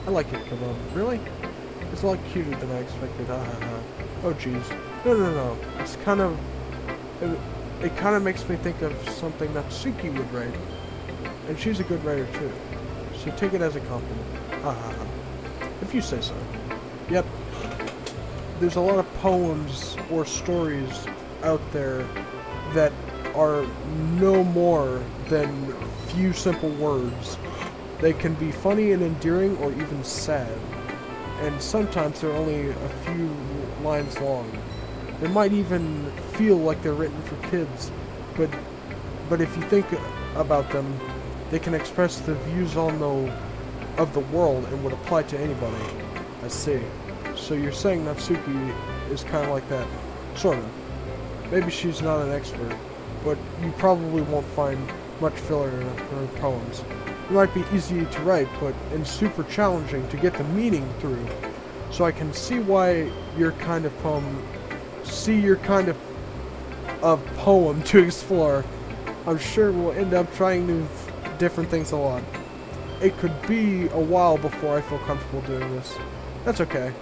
I like it, Kebab. Really? It's a lot cuter than I expected. Oh, jeez. No. It's kind of... It kind of makes me think of something that Suki would write. And she's a good writer, too. So take it as a compliment. If you say so. Yep. There's a lot of poems or stories out there that are no more than few simple words. They can be funny and endearing or even sad. And sometimes they're only a few lines long. They might even feel like they're written for kids, but if you think about them, they can express the views on of the world and would apply to anybody. I see. So you're saying Natsuki is kind of like that. Sort of. Maybe she's not an expert, but you probably won't find much filler in her poems. It might be easy to write, and super challenging to get the meaning through. So I can see why your kind of poem to explore. I'm sure we'll end up trying new different things a lot. It could be a while before I feel comfortable doing this. That's okay.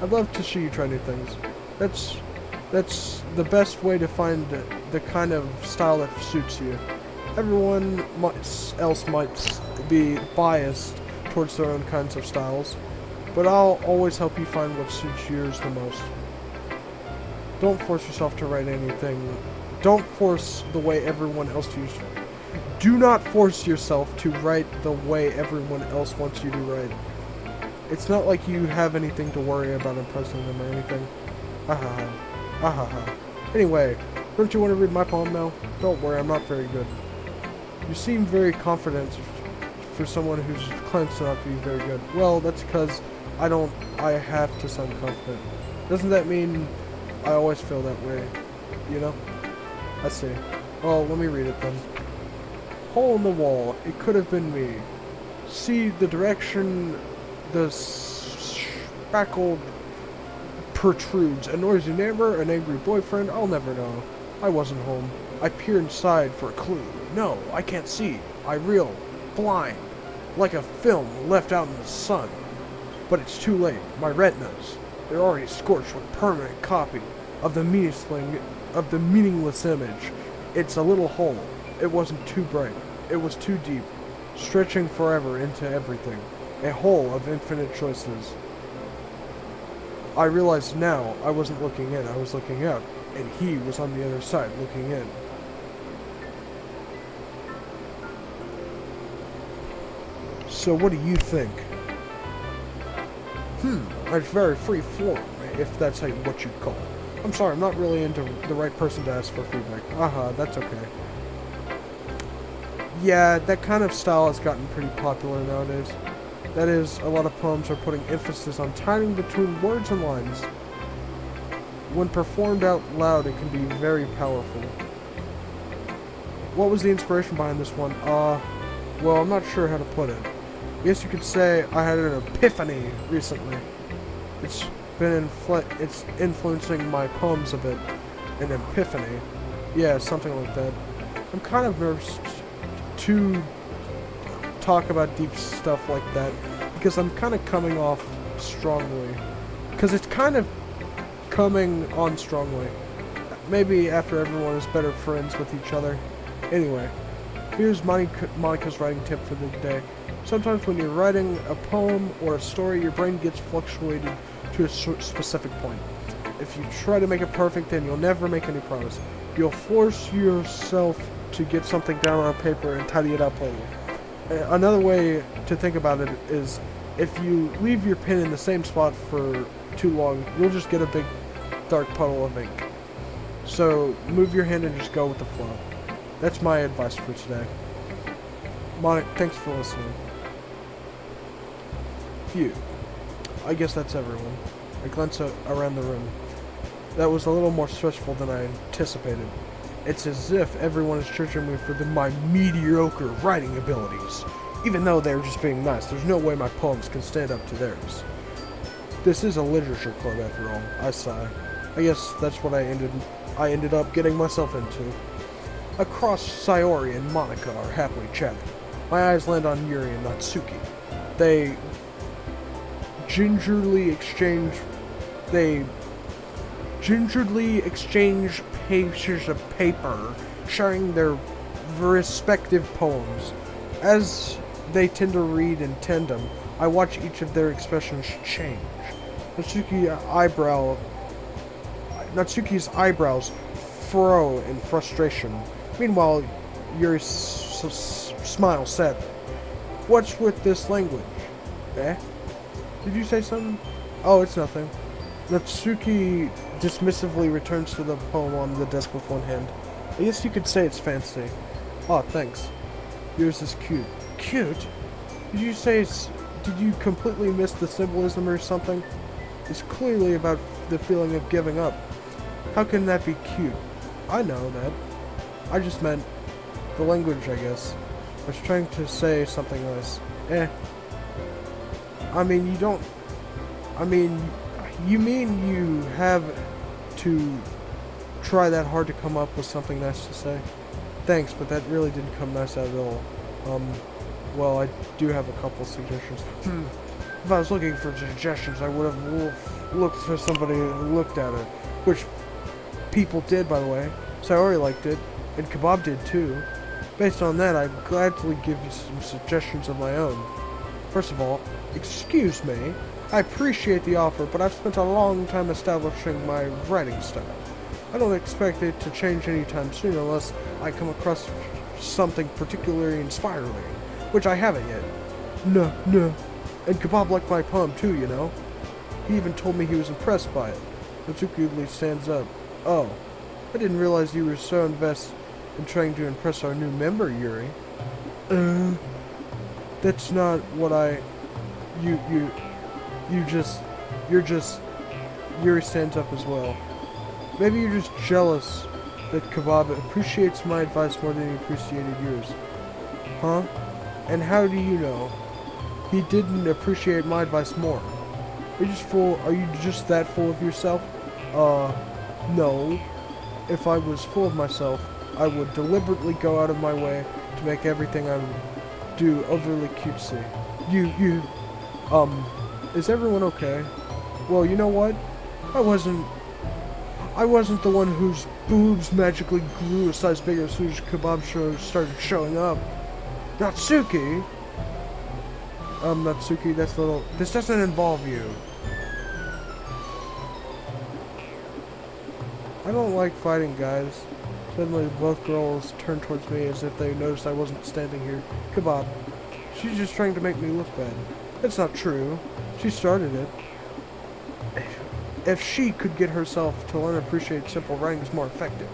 I'd love to see you try new things. That's the best way to find the kind of style that suits you. Everyone else might be biased towards their own kinds of styles, but I'll always help you find what suits yours the most. Don't force yourself to write anything. Don't force the way everyone else to. Do not force yourself to write the way everyone else wants you to write. It's not like you have anything to worry about impressing them or anything. Anyway, don't you want to read my poem now? Don't worry, I'm not very good. You seem very confident for someone who claims to not be very good. Well, that's because I have to sound confident. Doesn't that mean I always feel that way? You know? I see. Well, let me read it then. Hole in the wall. It could have been me. See the direction the spackled protrudes. A noisy neighbor, an angry boyfriend, I'll never know. I wasn't home. I peer inside for a clue. No, I can't see. I reel. Blind. Like a film left out in the sun. But it's too late. My retinas, they're already scorched with permanent copy of the meaningless image. It's a little hole. It wasn't too bright. It was too deep, stretching forever into everything. A hole of infinite choices. I realized now I wasn't looking in, I was looking out, and he was on the other side looking in. So what do you think? It's very free form, if that's what you'd call it. I'm sorry, I'm not really into the right person to ask for feedback. That's okay. Yeah, that kind of style has gotten pretty popular nowadays. That is, a lot of poems are putting emphasis on timing between words and lines. When performed out loud, it can be very powerful. What was the inspiration behind this one? Well, I'm not sure how to put it. I guess you could say I had an epiphany recently. It's influencing my poems a bit. An epiphany. Yeah, something like that. I'm kind of nervous to talk about deep stuff like that because I'm kind of coming off strongly. because it's kind of coming on strongly. Maybe after everyone is better friends with each other. Anyway, here's Monica's writing tip for the day. Sometimes when you're writing a poem or a story, your brain gets fluctuated to a specific point. If you try to make it perfect, then you'll never make any progress. You'll force yourself to get something down on paper and tidy it up later. Another way to think about it is, if you leave your pen in the same spot for too long, you'll just get a big dark puddle of ink. So move your hand and just go with the flow. That's my advice for today. Monica, thanks for listening. Phew. I guess that's everyone. I glance around the room. That was a little more stressful than I anticipated. It's as if everyone is judging me for my mediocre writing abilities. Even though they're just being nice, there's no way my poems can stand up to theirs. This is a literature club after all, I sigh. I guess that's what I ended up getting myself into. Across, Sayori and Monica are happily chatting. My eyes land on Yuri and Natsuki. They gingerly exchange pages of paper, sharing their respective poems. As they tend to read in tandem, I watch each of their expressions change. Natsuki's eyebrows furrow in frustration. Meanwhile, Yuri's smile sadly. What's with this language? Eh? Did you say something? Oh, it's nothing. Natsuki dismissively returns to the poem on the desk with one hand. I guess you could say it's fancy. Oh, thanks. Yours is cute. Cute? Did you completely miss the symbolism or something? It's clearly about the feeling of giving up. How can that be cute? I know that. I just meant the language, I guess. I was trying to say something nice. You mean you have to try that hard to come up with something nice to say? Thanks, but that really didn't come nice at all. Well, I do have a couple suggestions. If I was looking for suggestions, I would have looked for somebody who looked at it. Which people did, by the way. Sayori liked it, and Kebab did too. Based on that, I'd gladly give you some suggestions of my own. First of all, excuse me, I appreciate the offer, but I've spent a long time establishing my writing style. I don't expect it to change anytime soon unless I come across something particularly inspiring, which I haven't yet. No. And Kebab liked my poem too, you know. He even told me he was impressed by it. Natsuki stands up. Oh, I didn't realize you were so invested in trying to impress our new member, Yuri. That's not what Yuri stands up as well. Maybe you're just jealous that Kebab appreciates my advice more than he appreciated yours. Huh? And how do you know? He didn't appreciate my advice more. Are you just that full of yourself? No. If I was full of myself, I would deliberately go out of my way to make everything I do overly cutesy. Is everyone okay? Well, you know what? I wasn't the one whose boobs magically grew a size bigger as soon as Kebab started showing up. Natsuki? Natsuki, this doesn't involve you. I don't like fighting, guys. Suddenly, both girls turned towards me as if they noticed I wasn't standing here. Kebab, she's just trying to make me look bad. That's not true. She started it. If she could get herself to learn to appreciate simple writings more effective,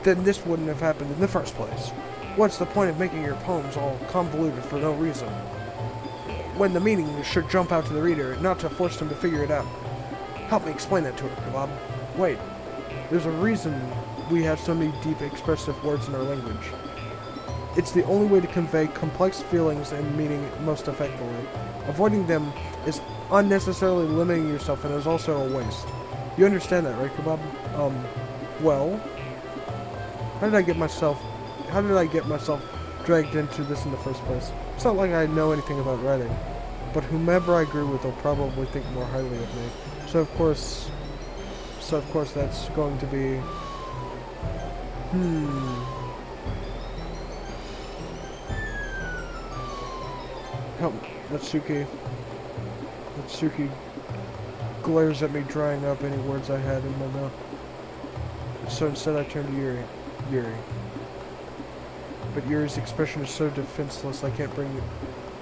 then this wouldn't have happened in the first place. What's the point of making your poems all convoluted for no reason, when the meaning should jump out to the reader, not to force them to figure it out? Help me explain that to her, Kebab. Wait, there's a reason we have so many deep, expressive words in our language. It's the only way to convey complex feelings and meaning most effectively. Avoiding them is unnecessarily limiting yourself and is also a waste. You understand that, right, Kebab? Well, how did I get myself dragged into this in the first place? It's not like I know anything about writing, but whomever I agree with will probably think more highly of me. So of course, that's going to be, help, Natsuki glares at me, drying up any words I had in my mouth. So instead I turn to Yuri. But Yuri's expression is so defenseless I can't bring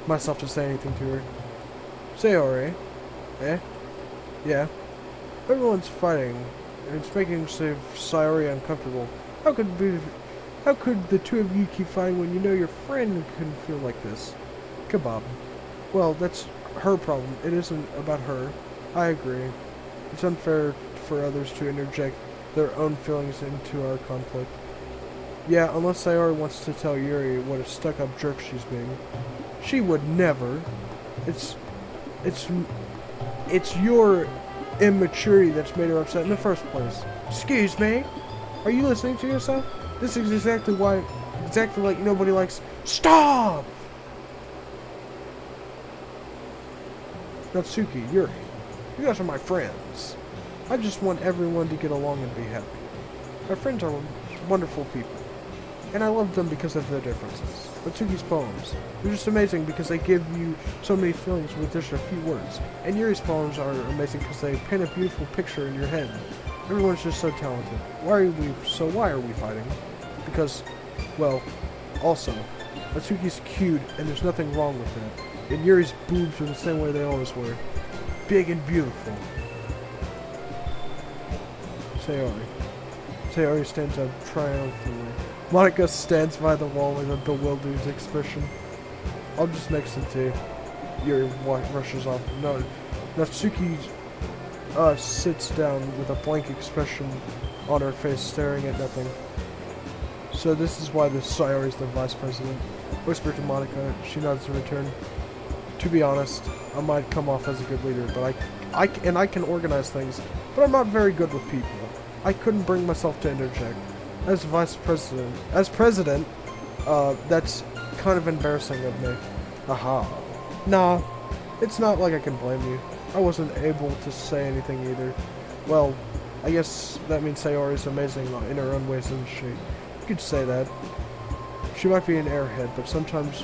myself to say anything to her. Sayori? Eh? Yeah? Everyone's fighting, and it's making Sayori uncomfortable. How could the two of you keep fighting when you know your friend couldn't feel like this? Kebab. Well, that's her problem. It isn't about her. I agree. It's unfair for others to interject their own feelings into our conflict. Yeah, unless Sayori wants to tell Yuri what a stuck-up jerk she's being. She would never. It's your immaturity that's made her upset in the first place. Excuse me? Are you listening to yourself? This is exactly like nobody likes. Stop! Natsuki, Yuri, you guys are my friends. I just want everyone to get along and be happy. My friends are wonderful people, and I love them because of their differences. Natsuki's poems, they're just amazing because they give you so many feelings with just a few words. And Yuri's poems are amazing because they paint a beautiful picture in your head. Everyone's just so talented. Why are we fighting? Because, well, also, Natsuki's cute, and there's nothing wrong with that. And Yuri's boobs are the same way they always were. Big and beautiful. Sayori stands up triumphantly. Monica stands by the wall with a bewildered expression. I'll just make some tea. Yuri rushes off. No, Natsuki sits down with a blank expression on her face, staring at nothing. So this is why Sayori's the vice president. Whisper to Monica. She nods in return. To be honest, I might come off as a good leader, but I can organize things, but I'm not very good with people. I couldn't bring myself to interject. As president, that's kind of embarrassing of me. Aha. Nah, it's not like I can blame you. I wasn't able to say anything either. Well, I guess that means Sayori's amazing in her own ways, isn't she? You could say that. She might be an airhead, but sometimes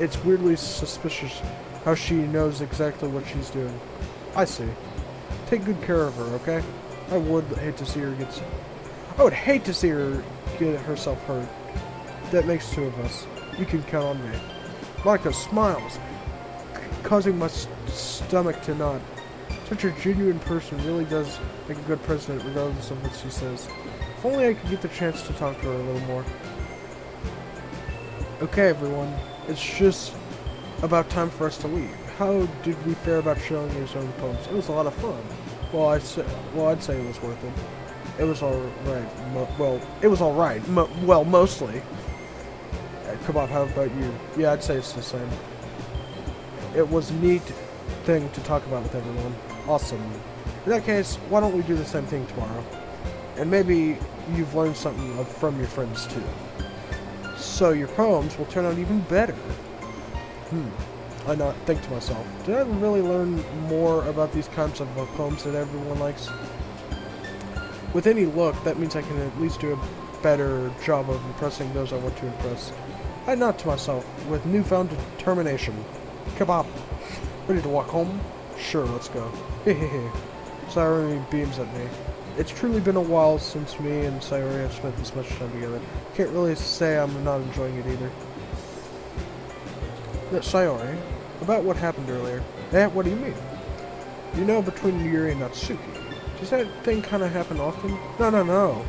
it's weirdly suspicious how she knows exactly what she's doing. I see. Take good care of her, okay? I would hate to see her get herself hurt. That makes two of us. You can count on me. Monica smiles, causing my stomach to knot. Such a genuine person really does make a good president, regardless of what she says. If only I could get the chance to talk to her a little more. Okay, everyone. It's just about time for us to leave. How did we fare about showing your own poems? It was a lot of fun. Well, I'd say it was worth it. It was alright. It was alright. Mostly. Kebab, how about you? Yeah, I'd say it's the same. It was a neat thing to talk about with everyone. Awesome. In that case, why don't we do the same thing tomorrow? And maybe you've learned something from your friends too. So your poems will turn out even better. I not think to myself, did I really learn more about these kinds of poems that everyone likes? With any luck, that means I can at least do a better job of impressing those I want to impress. I nod to myself with newfound determination. Kebab. Ready to walk home? Sure, let's go. Hehehe. Sayori beams at me. It's truly been a while since me and Sayori have spent this much time together. Can't really say I'm not enjoying it either. Sayori, about what happened earlier. What do you mean? You know, between Yuri and Natsuki. Does that thing kind of happen often? No.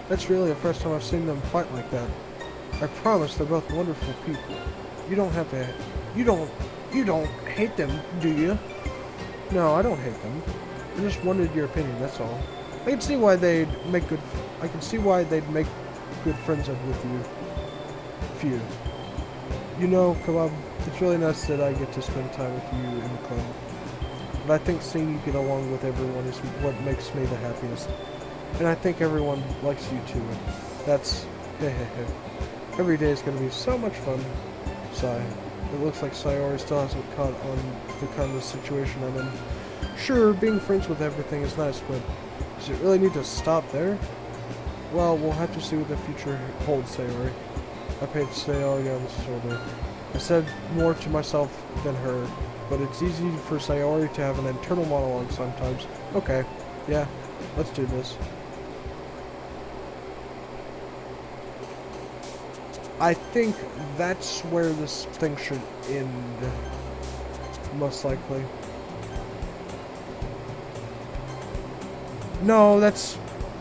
That's really the first time I've seen them fight like that. I promise they're both wonderful people. You don't have to... You don't hate them, do you? No, I don't hate them. I just wanted your opinion, that's all. I can see why they'd make good friends with you. Few. You know, Kebab, it's really nice that I get to spend time with you in the club. But I think seeing you get along with everyone is what makes me the happiest. And I think everyone likes you too. That's... Every day is going to be so much fun. Sigh. It looks like Sayori still hasn't caught on the kind of situation I'm in. Sure, being friends with everything is nice, but does it really need to stop there? Well, we'll have to see what the future holds, Sayori. I patted Sayori on the shoulder. I said more to myself than her, but it's easy for Sayori to have an internal monologue sometimes. Okay, yeah, let's do this. I think that's where this thing should end, most likely. No, that's...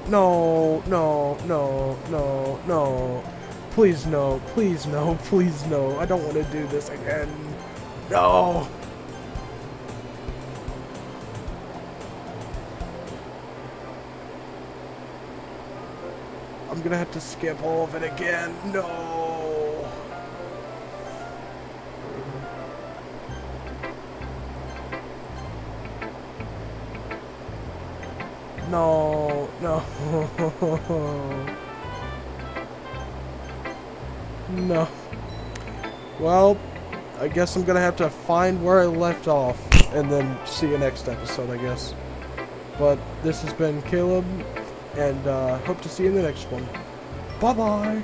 No, no, no, no, no. Please no, please no, please no. I don't want to do this again. No! I'm gonna have to skip all of it again. No! No, no. No. Well, I guess I'm gonna have to find where I left off and then see you next episode, I guess. But this has been Caleb, and hope to see you in the next one. Bye-bye!